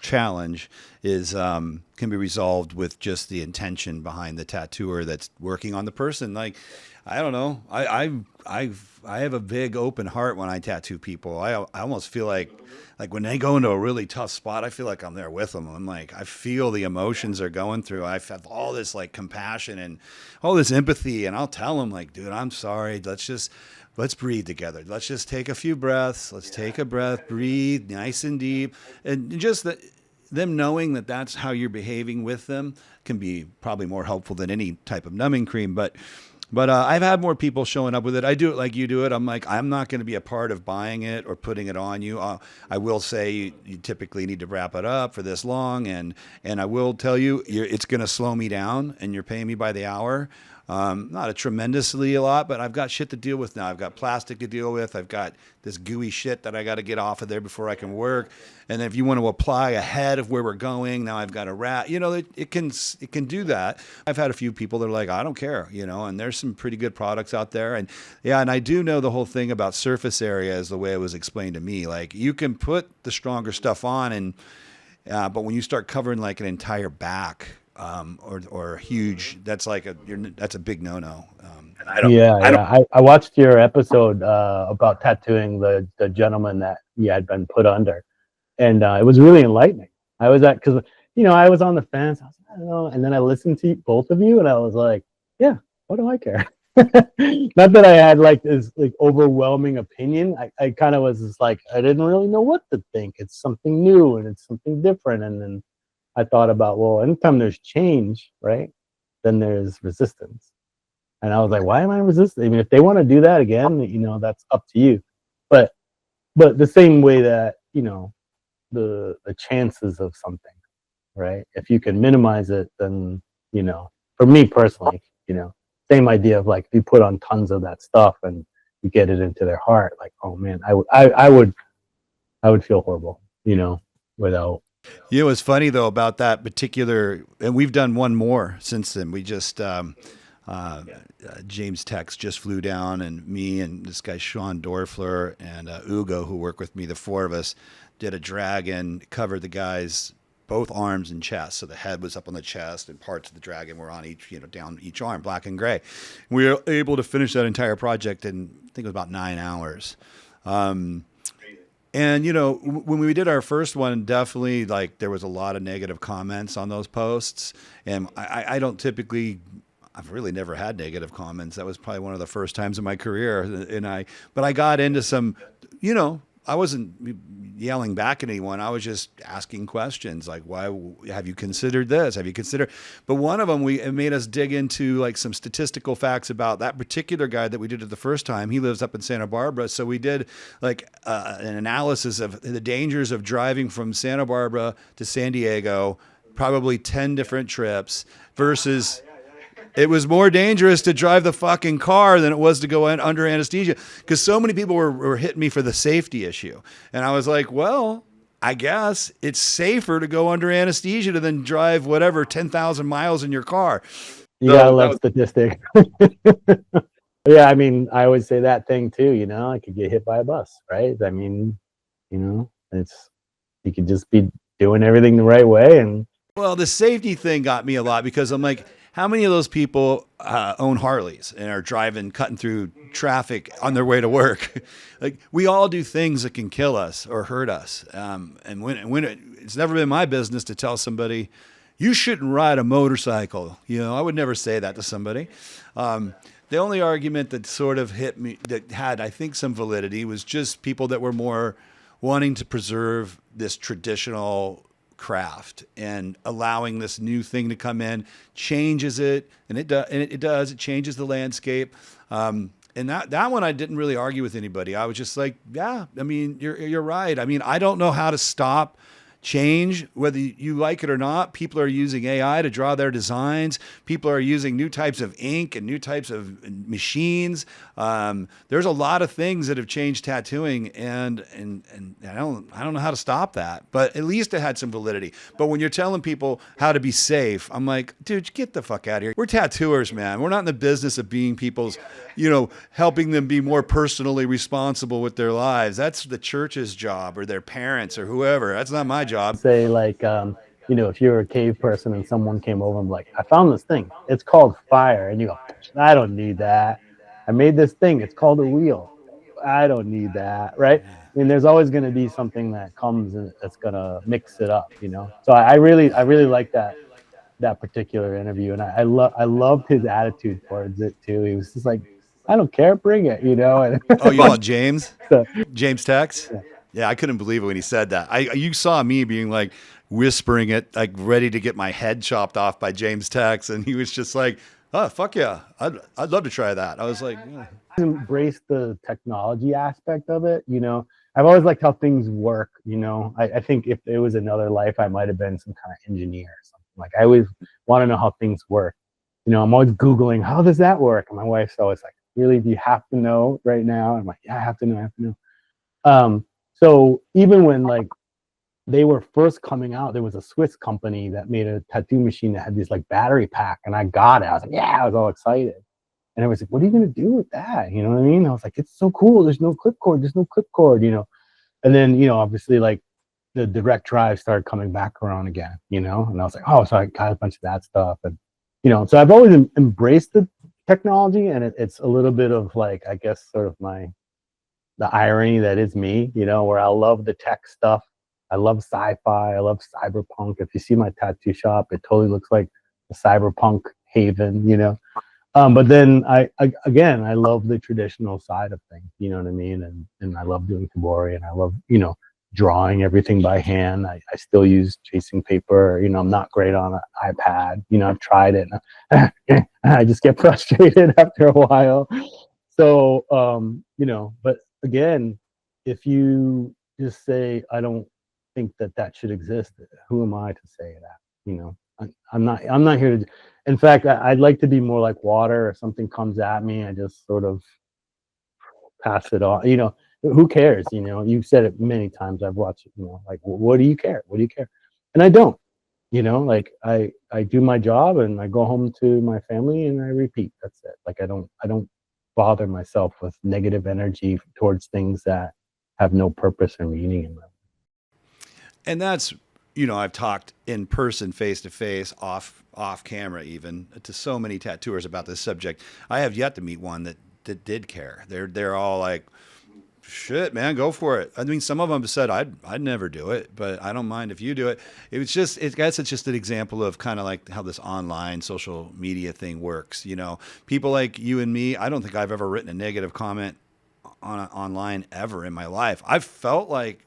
challenge is can be resolved with just the intention behind the tattooer that's working on the person. Like, I don't know. I have a big open heart when I tattoo people. I almost feel like when they go into a really tough spot, I feel like I'm there with them. I'm like, I feel the emotions they're going through. I have all this like compassion and all this empathy, and I'll tell them like, dude, I'm sorry. Let's breathe together. Let's just take a few breaths. Let's take a breath, breathe nice and deep, and just them knowing that that's how you're behaving with them can be probably more helpful than any type of numbing cream. But I've had more people showing up with it. I do it like you do it. I'm like, I'm not going to be a part of buying it or putting it on you. I will say you typically need to wrap it up for this long, and I will tell you it's going to slow me down, and you're paying me by the hour. Not a tremendously a lot, but I've got shit to deal with now. I've got plastic to deal with. I've got this gooey shit that I got to get off of there before I can work. And if you want to apply ahead of where we're going, now I've got to wrap. You know, it can do that. I've had a few people that are like, I don't care, you know, and there's some pretty good products out there. And yeah, and I do know the whole thing about surface area is the way it was explained to me. Like, you can put the stronger stuff on, and but when you start covering like an entire back, or huge, that's a big no-no. I watched your episode about tattooing the gentleman that he had been put under, and it was really enlightening. I was because I was on the fence. I was like, I don't know, and then I listened to both of you, and I was like, yeah, what do I care? Not that I had like this like overwhelming opinion. I kind of was just like, I didn't really know what to think. It's something new and it's something different, and then I thought about, well, anytime there's change, right, then there's resistance. And I was like, why am I resistant? I mean, if they want to do that again, that's up to you. But the same way that, the chances of something, right? If you can minimize it, then, for me personally, same idea of like, if you put on tons of that stuff and you get it into their heart, like, oh man, I would feel horrible, without. Yeah, it was funny though about that particular, and we've done one more since then. We just James Tex just flew down, and me and this guy Sean Dorfler and Ugo, who work with me, the four of us did a dragon, covered the guy's both arms and chest. So the head was up on the chest, and parts of the dragon were on each, down each arm, black and gray. We were able to finish that entire project in, I think it was about 9 hours. And, when we did our first one, definitely like there was a lot of negative comments on those posts. And I don't typically, I've really never had negative comments. That was probably one of the first times in my career. But I got into some, I wasn't yelling back at anyone. I was just asking questions like, why have you considered this? Have you considered? But one of them, it made us dig into like some statistical facts about that particular guy that we did it the first time. He lives up in Santa Barbara. So we did like an analysis of the dangers of driving from Santa Barbara to San Diego, probably 10 different trips versus it was more dangerous to drive the fucking car than it was to go in under anesthesia, because so many people were hitting me for the safety issue. And I was like, well, I guess it's safer to go under anesthesia than drive whatever 10,000 miles in your car. Yeah, I love statistics. Yeah, I mean, I always say that thing too, I could get hit by a bus, right? I mean, you could just be doing everything the right way. And well, the safety thing got me a lot, because I'm like, how many of those people own Harleys and are cutting through traffic on their way to work? Like, we all do things that can kill us or hurt us. And when it's never been my business to tell somebody, you shouldn't ride a motorcycle. I would never say that to somebody. The only argument that sort of hit me, that had, I think, some validity, was just people that were more wanting to preserve this traditional craft, and allowing this new thing to come in changes it, and it does. It changes the landscape. And that one, I didn't really argue with anybody. I was just like, yeah, I mean, you're right. I mean, I don't know how to stop change, whether you like it or not. People are using AI to draw their designs. People are using new types of ink and new types of machines. There's a lot of things that have changed tattooing, and I don't know how to stop that, but at least it had some validity. But when you're telling people how to be safe, I'm like, dude, get the fuck out of here. We're tattooers, man. We're not in the business of being people's, helping them be more personally responsible with their lives. That's the church's job, or their parents, or whoever. That's not my job. job. Say like, if you're a cave person and someone came over and like, I found this thing. It's called fire, and you go, I don't need that. I made this thing. It's called a wheel. I don't need that, right? I mean, there's always going to be something that comes and that's going to mix it up, So I really like that particular interview, and I loved his attitude towards it too. He was just like, I don't care, bring it, And Oh, you call James? So, James Tex? Yeah. Yeah, I couldn't believe it when he said that. You saw me being like whispering it, like ready to get my head chopped off by James Tex, and he was just like, "Oh, fuck yeah, I'd love to try that." I was like, yeah. Embrace the technology aspect of it. I've always liked how things work. I think if it was another life, I might have been some kind of engineer or something. Like I always want to know how things work. I'm always Googling, how does that work? And my wife's always like, really, do you have to know right now? I'm like, yeah, I have to know. So even when like they were first coming out, there was a Swiss company that made a tattoo machine that had this like battery pack, and I got it. I was like, yeah, I was all excited. And I was like, what are you going to do with that? You know what I mean? I was like, it's so cool. There's no clip cord. And then, obviously like the direct drive started coming back around again, And I was like, oh, so I got a bunch of that stuff. And, so I've always embraced the technology, and it's a little bit of like, I guess, sort of the irony that is me, where I love the tech stuff. I love sci-fi. I love cyberpunk. If you see my tattoo shop, it totally looks like a cyberpunk haven, But then I love the traditional side of things, you know what I mean? And I love doing Tabori, and I love, drawing everything by hand. I still use tracing paper. I'm not great on an iPad. I've tried it. And I just get frustrated after a while. So, but again, if you just say, I don't think that should exist, who am I to say that? I'm not here to. In fact, I'd like to be more like water. If something comes at me, I just sort of pass it on. Who cares? You've said it many times. I've watched it. Like, what do you care? What do you care? And I don't. Like I do my job and I go home to my family and I repeat. That's it. Like I don't bother myself with negative energy towards things that have no purpose or meaning in them. And that's, I've talked in person, face to face, off camera, even to so many tattooers about this subject. I have yet to meet one that did care. They're all like, shit, man, go for it. I mean, some of them said, I'd never do it, but I don't mind if you do it. It's just an example of kind of like how this online social media thing works. People like you and me, I don't think I've ever written a negative comment online ever in my life. I've felt like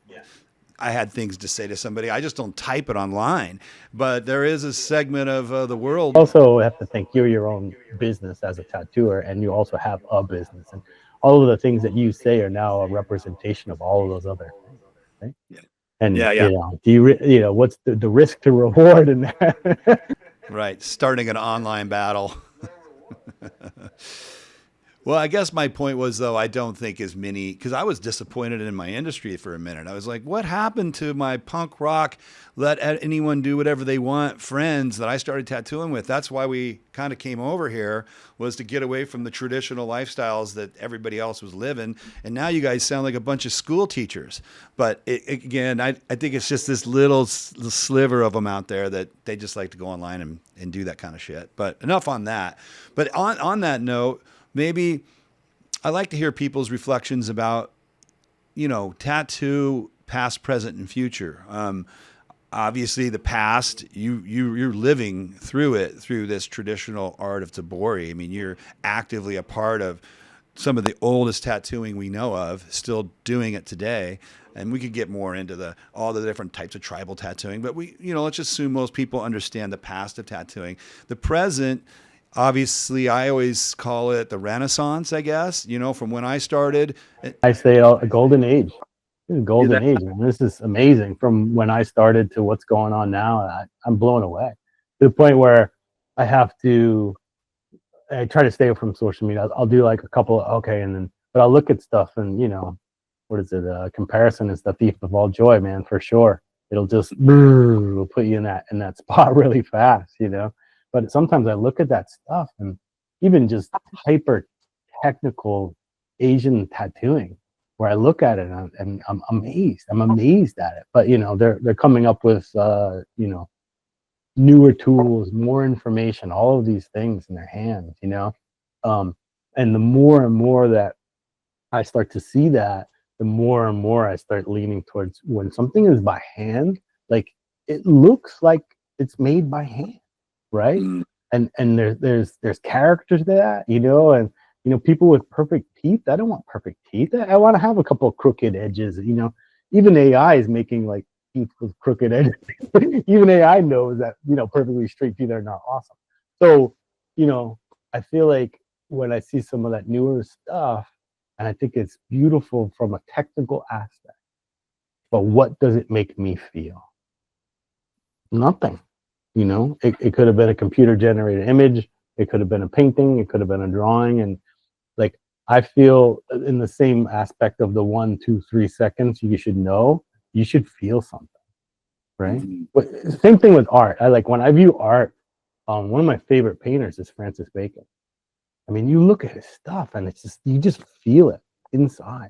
I had things to say to somebody. I just don't type it online. But there is a segment of the world. Also have to think you're your own business as a tattooer, and you also have a business. And all of the things that you say are now a representation of all of those other things. Right? Yeah. And yeah. Do you what's the risk to reward in that? Right. Starting an online battle. Well, I guess my point was, though, I don't think as many, because I was disappointed in my industry for a minute. I was like, what happened to my punk rock, let anyone do whatever they want friends that I started tattooing with? That's why we kind of came over here, was to get away from the traditional lifestyles that everybody else was living. And now you guys sound like a bunch of school teachers. But again, I think it's just this little sliver of them out there that they just like to go online and do that kind of shit. But enough on that. But on that note, maybe I like to hear people's reflections about, tattoo, past, present, and future. Obviously, the past, you're living through it, through this traditional art of Tabori. I mean, you're actively a part of some of the oldest tattooing we know of, still doing it today. And we could get more into all the different types of tribal tattooing. But let's just assume most people understand the past of tattooing. The present, obviously, I always call it the Renaissance, I guess, from when I started. I say a golden age. Golden age. And this is amazing from when I started to what's going on now. I'm blown away to the point where I try to stay from social media. I'll do like a couple, but I'll look at stuff and, what is it? Comparison is the thief of all joy, man, for sure. It'll just put you in that spot really fast, But sometimes I look at that stuff and even just hyper technical Asian tattooing, where I look at it and I'm amazed. I'm amazed at it. But you know, they're coming up with you know, newer tools, more information, all of these things in their hands, you know. And the more and more that I start to see that, the more and more I start leaning towards when something is by hand, like it looks like it's made by hand, right? And there's character to that, you know, and you know, people with perfect teeth, I don't want perfect teeth. I want to have a couple of crooked edges, you know. Even AI is making like teeth with crooked edges. Even AI knows that, you know, perfectly straight teeth are not awesome. So, you know, I feel like when I see some of that newer stuff, and I think it's beautiful from a technical aspect, but what does it make me feel? Nothing. You know, it could have been a computer generated image, it could have been a painting, it could have been a drawing. And like, I feel in the same aspect of the 1, 2, 3 seconds you should know, you should feel something, right? But same thing with art. I like when I view art, one of my favorite painters is Francis Bacon. I mean, you look at his stuff and it's just, you just feel it inside.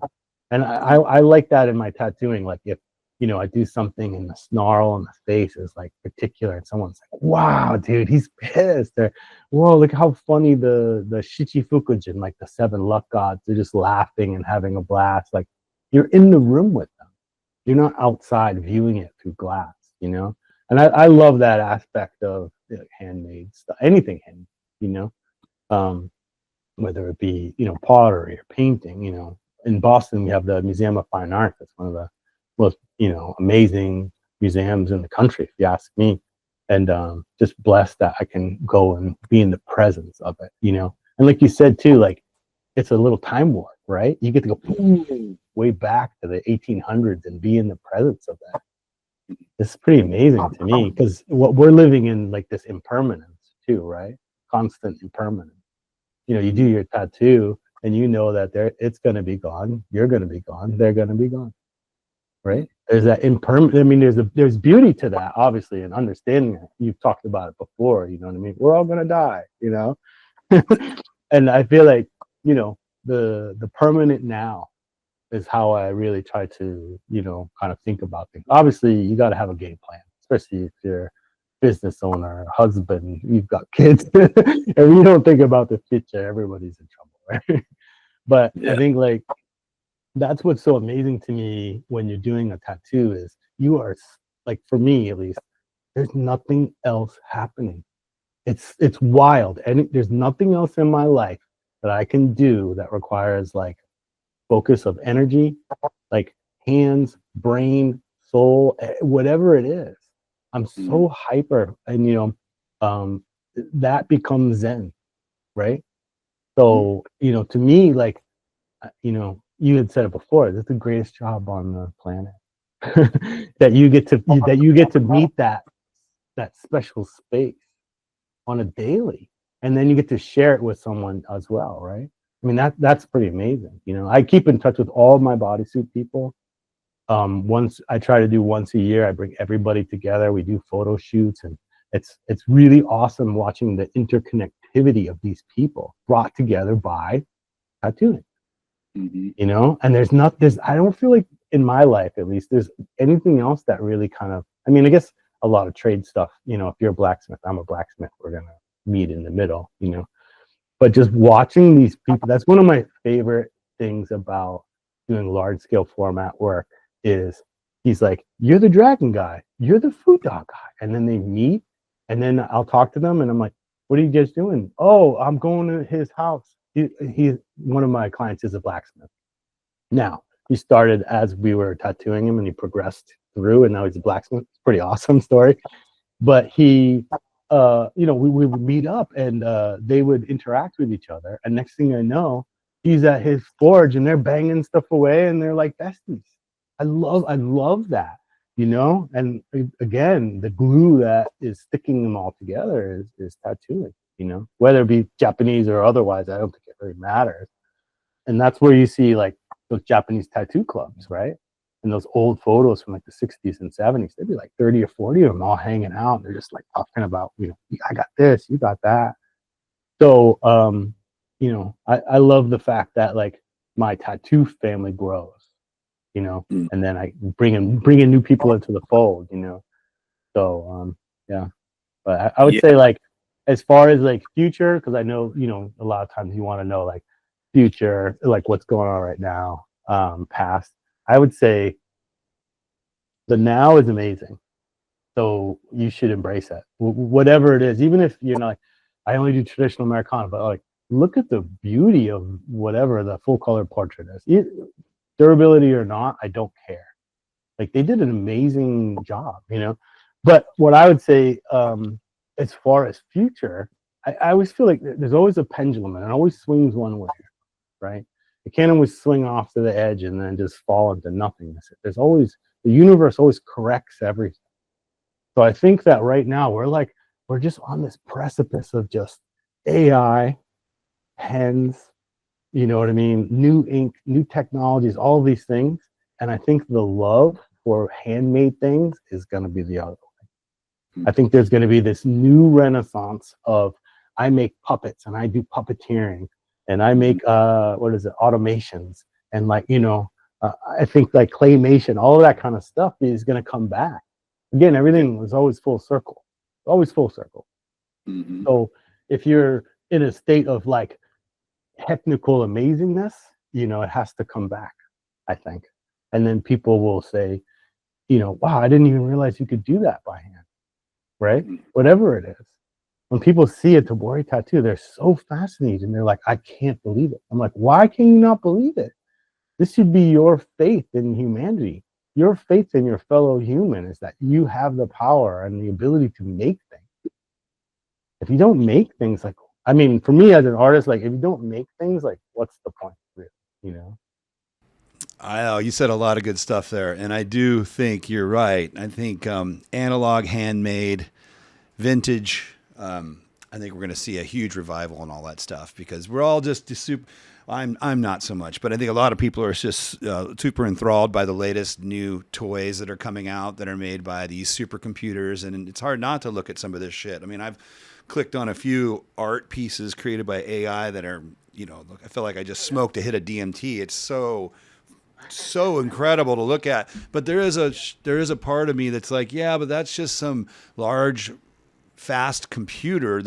And I like that in my tattooing. Like if, you know, I do something and the snarl on the face is like particular and someone's like, wow, dude, he's pissed. Or, whoa, look how funny the Shichifukujin, like the 7 luck gods, they're just laughing and having a blast. Like you're in the room with them. You're not outside viewing it through glass, you know? And I love that aspect of like, handmade stuff, anything handmade, you know? Whether it be, you know, pottery or painting. You know, in Boston we have the Museum of Fine Art. That's one of the most, you know, amazing museums in the country, if you ask me. And just blessed that I can go and be in the presence of it, you know. And like you said too, like it's a little time warp, right? You get to go way back to the 1800s and be in the presence of that. It's pretty amazing to me, because what we're living in, like this impermanence too, right? Constant impermanence. You know, you do your tattoo and you know that it's going to be gone. You're going to be gone. They're going to be gone. Right? There's that impermanent. I mean, there's beauty to that, obviously, and understanding it. You've talked about it before. You know what I mean? We're all going to die, you know? And I feel like, you know, the permanent now is how I really try to, you know, kind of think about things. Obviously, you got to have a game plan, especially if you're business owner, husband, you've got kids, and you don't think about the future, everybody's in trouble, right? But yeah. I think like that's what's so amazing to me when you're doing a tattoo is you are like, for me at least, there's nothing else happening. It's wild, and there's nothing else in my life that I can do that requires like focus of energy, like hands, brain, soul, whatever it is. I'm so hyper, and you know, that becomes Zen, right? So you know, to me, like, you know, you had said it before. This is the greatest job on the planet. that you get to meet that special space on a daily, and then you get to share it with someone as well, right? I mean, that's pretty amazing. You know, I keep in touch with all my bodysuit people. Once I try to do once a year, I bring everybody together. We do photo shoots, and it's really awesome watching the interconnectivity of these people brought together by tattooing. You know, and I don't feel like in my life, at least, there's anything else that really kind of, I mean, I guess a lot of trade stuff, you know, if you're a blacksmith, I'm a blacksmith, we're going to meet in the middle, you know, but just watching these people, that's one of my favorite things about doing large scale format work is he's like, you're the dragon guy, you're the food dog guy. And then they meet, and then I'll talk to them and I'm like, what are you guys doing? Oh, I'm going to his house. He one of my clients is a blacksmith. Now, he started as we were tattooing him and he progressed through, and now he's a blacksmith. It's a pretty awesome story. But he, you know, we would meet up and they would interact with each other. And next thing I know, he's at his forge and they're banging stuff away and they're like besties. I love that, you know? And again, the glue that is sticking them all together is tattooing, you know? Whether it be Japanese or otherwise, I don't think it really matters. And that's where you see like those Japanese tattoo clubs, right? And those old photos from like the 60s and 70s, they'd be like 30 or 40 of them all hanging out. They're just like talking about, you know, I got this, you got that. So, you know, I love the fact that like my tattoo family grows. you know, and then I bring in new people into the fold, you know. So yeah, but I would say like as far as like future, because I know, you know, a lot of times you want to know like future, like what's going on right now, past. I would say the now is amazing. So you should embrace that, whatever it is. Even if you're not, like, I only do traditional Americana, but like, look at the beauty of whatever the full color portrait is. Durability or not, I don't care. Like they did an amazing job, you know. But what I would say, as far as future, I always feel like there's always a pendulum, and it always swings one way, right? It can't always swing off to the edge and then just fall into nothingness. There's always, the universe always corrects everything. So I think that right now we're just on this precipice of just AI, pens, you know what I mean? New ink, new technologies, all of these things. And I think the love for handmade things is going to be the other way. I think there's going to be this new renaissance of I make puppets and I do puppeteering and I make automations and like, you know, I think like claymation, all of that kind of stuff is going to come back. Again, everything was always full circle, always full circle. Mm-hmm. So if you're in a state of like technical amazingness, you know, it has to come back, I think. And then people will say, you know, wow, I didn't even realize you could do that by hand, right? Whatever it is. When people see a Tabori tattoo, they're so fascinated and they're like, I can't believe it. I'm like, why can you not believe it? This should be your faith in humanity. Your faith in your fellow human is that you have the power and the ability to make things. If you don't make things, like, I mean, for me as an artist, like if you don't make things, like what's the point, really? You know? I know you said a lot of good stuff there, and I do think you're right. I think analog, handmade, vintage. I think we're going to see a huge revival and all that stuff because we're all just super. I'm not so much, but I think a lot of people are just super enthralled by the latest new toys that are coming out that are made by these supercomputers, and it's hard not to look at some of this shit. I mean, I've clicked on a few art pieces created by AI that are, you know, I feel like I just smoked a hit of DMT. It's so incredible to look at, but there is a part of me that's like, yeah, but that's just some large, fast computer.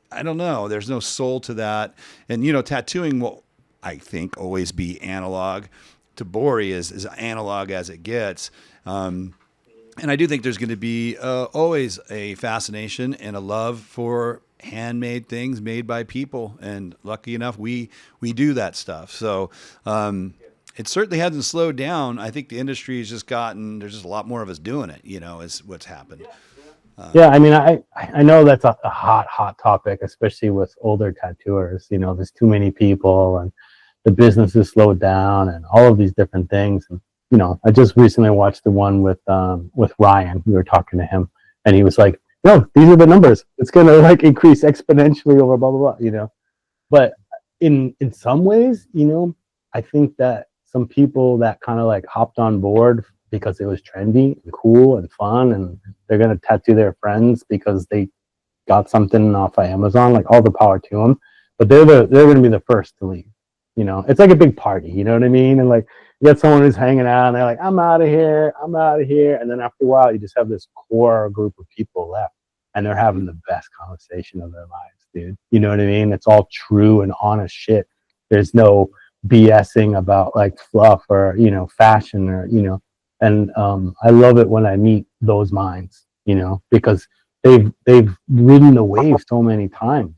I don't know. There's no soul to that. And, you know, tattooing will, I think, always be analog. Tabori is as analog as it gets. And I do think there's going to be always a fascination and a love for handmade things made by people. And lucky enough, we do that stuff. So it certainly hasn't slowed down. I think the industry has just there's just a lot more of us doing it, you know, is what's happened. Yeah, I mean, I know that's a hot topic, especially with older tattooers. You know, there's too many people, and the business is slowed down, and all of these different things. And you know, I just recently watched the one with Ryan. We were talking to him, and he was like, "No, these are the numbers. It's gonna like increase exponentially over blah blah blah." You know, but in some ways, you know, I think that some people that kind of like hopped on board because it was trendy and cool and fun, and they're going to tattoo their friends because they got something off of Amazon, like all the power to them. But they're going to be the first to leave. You know, it's like a big party, you know what I mean? And like you got someone who's hanging out and they're like, I'm out of here. And then after a while, you just have this core group of people left and they're having the best conversation of their lives, dude. You know what I mean? It's all true and honest shit. There's no BSing about like fluff or, you know, fashion or, you know. And I love it when I meet those minds, you know, because they've ridden the wave so many times.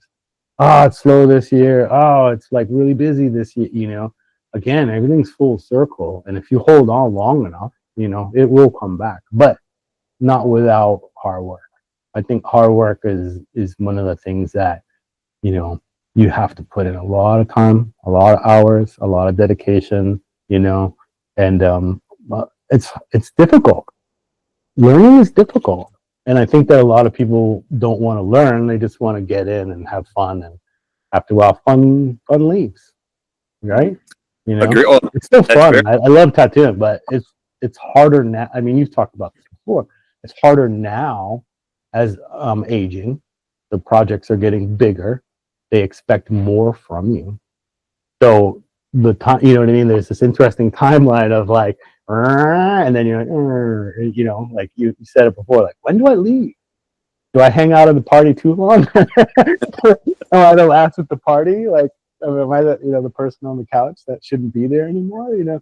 Oh, it's slow this year. Oh, it's like really busy this year, you know. Again, everything's full circle. And if you hold on long enough, you know, it will come back, but not without hard work. I think hard work is one of the things that, you know, you have to put in a lot of time, a lot of hours, a lot of dedication, you know, and it's difficult. Learning is difficult. And I think that a lot of people don't want to learn. They just want to get in and have fun. And after a while, fun leaves. Right? You know, Agree. Oh, it's still fun. I love tattooing, but it's harder now. I mean, you've talked about this before. It's harder now as aging. The projects are getting bigger. They expect more from you. So the time, you know what I mean? There's this interesting timeline of like, and then you're like, you know, like you said it before, like, when do I leave? Do I hang out at the party too long? Oh, I don't last at the party. Like, am I the, you know, the person on the couch that shouldn't be there anymore? You know,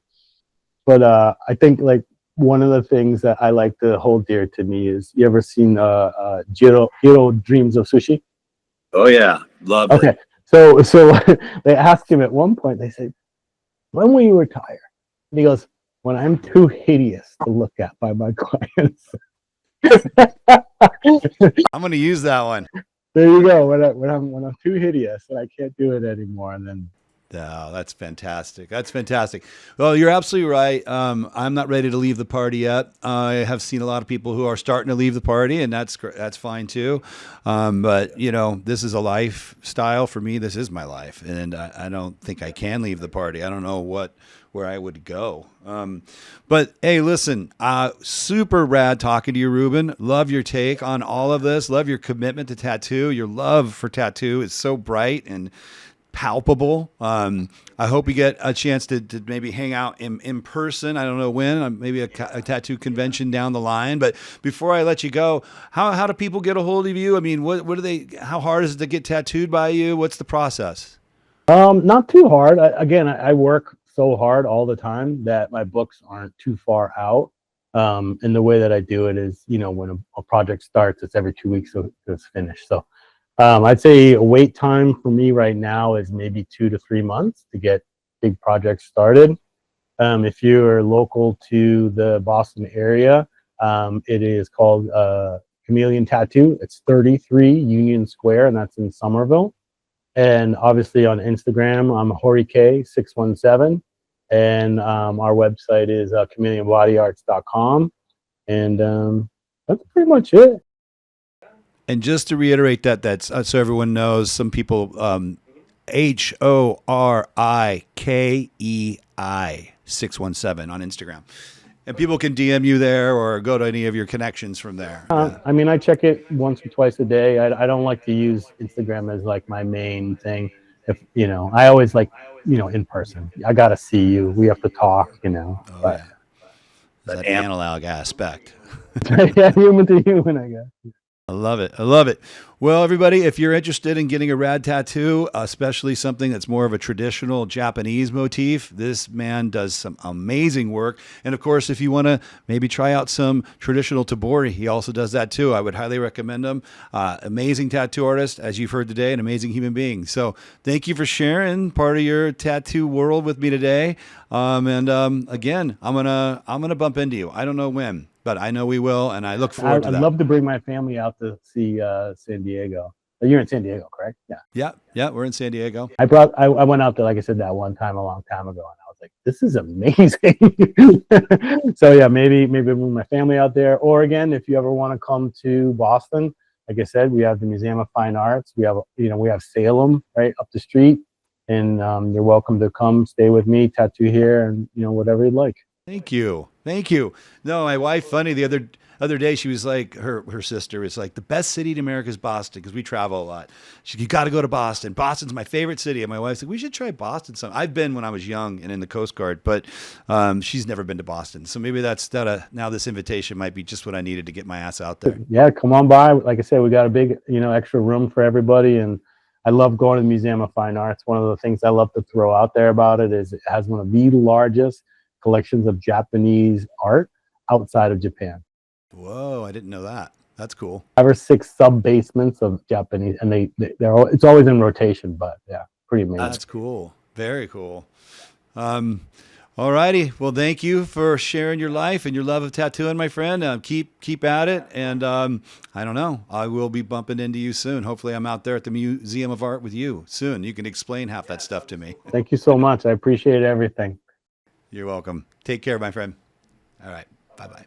but I think like one of the things that I like to hold dear to me is, you ever seen Jiro Dreams of Sushi? Oh yeah, love Okay, it. so they asked him at one point. They said, "When will you retire?" And he goes, "When I'm too hideous to look at by my clients." I'm gonna use that one. There you go. When I'm too hideous and I can't do it anymore, and then. Oh, that's fantastic. That's fantastic. Well, you're absolutely right. I'm not ready to leave the party yet. I have seen a lot of people who are starting to leave the party, and that's fine too. But you know, this is a lifestyle for me. This is my life, and I don't think I can leave the party. I don't know where I would go. But hey, listen, super rad talking to you, Rueben. Love your take on all of this. Love your commitment to tattoo. Your love for tattoo is so bright and palpable. I hope we get a chance to maybe hang out in person. I don't know when, maybe a tattoo convention down the line. But before I let you go, how do people get a hold of you? I mean, what do they, how hard is it to get tattooed by you? What's the process? Not too hard. I work so hard all the time that my books aren't too far out. And the way that I do it is, you know, when a project starts, it's every 2 weeks so it's finished. So I'd say a wait time for me right now is maybe 2 to 3 months to get big projects started. If you're local to the Boston area, it is called Chameleon Tattoo. It's 33 Union Square, and that's in Somerville. And obviously on Instagram, I'm Horikei 617, and our website is chameleonbodyarts.com, and that's pretty much it. And just to reiterate that's so everyone knows, some people, HORIKEI 617 on Instagram. And people can DM you there or go to any of your connections from there. I mean, I check it once or twice a day. I don't like to use Instagram as like my main thing. If, you know, I always like, you know, in person. I got to see you. We have to talk, you know. Oh, but, yeah. That analog aspect. Yeah, human to human, I guess. I love it. I love it. Well, everybody, if you're interested in getting a rad tattoo, especially something that's more of a traditional Japanese motif, this man does some amazing work. And of course, if you want to maybe try out some traditional Tabori, he also does that too. I would highly recommend him. Amazing tattoo artist, as you've heard today, an amazing human being. So thank you for sharing part of your tattoo world with me today. Again, I'm gonna bump into you. I don't know when, but I know we will, and I look forward to that. I'd love to bring my family out to see San Diego. You're in San Diego, correct? Yeah. Yeah, we're in San Diego. I went out there, like I said, that one time a long time ago, and I was like, this is amazing. So yeah, maybe bring my family out there. Or again, if you ever want to come to Boston, like I said, we have the Museum of Fine Arts. We have, you know, we have Salem right up the street, and you're welcome to come stay with me, tattoo here, and you know, whatever you'd like. Thank you. No, my wife, funny, the other day, she was like, her sister was like, the best city in America is Boston, because we travel a lot. She said, you got to go to Boston. Boston's my favorite city. And my wife's like, we should try Boston. I've been when I was young and in the Coast Guard, but she's never been to Boston. So maybe now this invitation might be just what I needed to get my ass out there. Yeah, come on by. Like I said, we got a big, you know, extra room for everybody. And I love going to the Museum of Fine Arts. One of the things I love to throw out there about it is it has one of the largest collections of Japanese art outside of Japan. Whoa, I didn't know that. That's cool. 5 or 6 sub basements of Japanese, and it's always in rotation. But yeah, pretty amazing. That's cool. Very cool. All righty. Well, thank you for sharing your life and your love of tattooing, my friend. Keep at it. And I don't know, I will be bumping into you soon. Hopefully I'm out there at the Museum of Art with you soon. You can explain half that stuff to me. Thank you so much. I appreciate everything. You're welcome. Take care, my friend. All right. Bye-bye.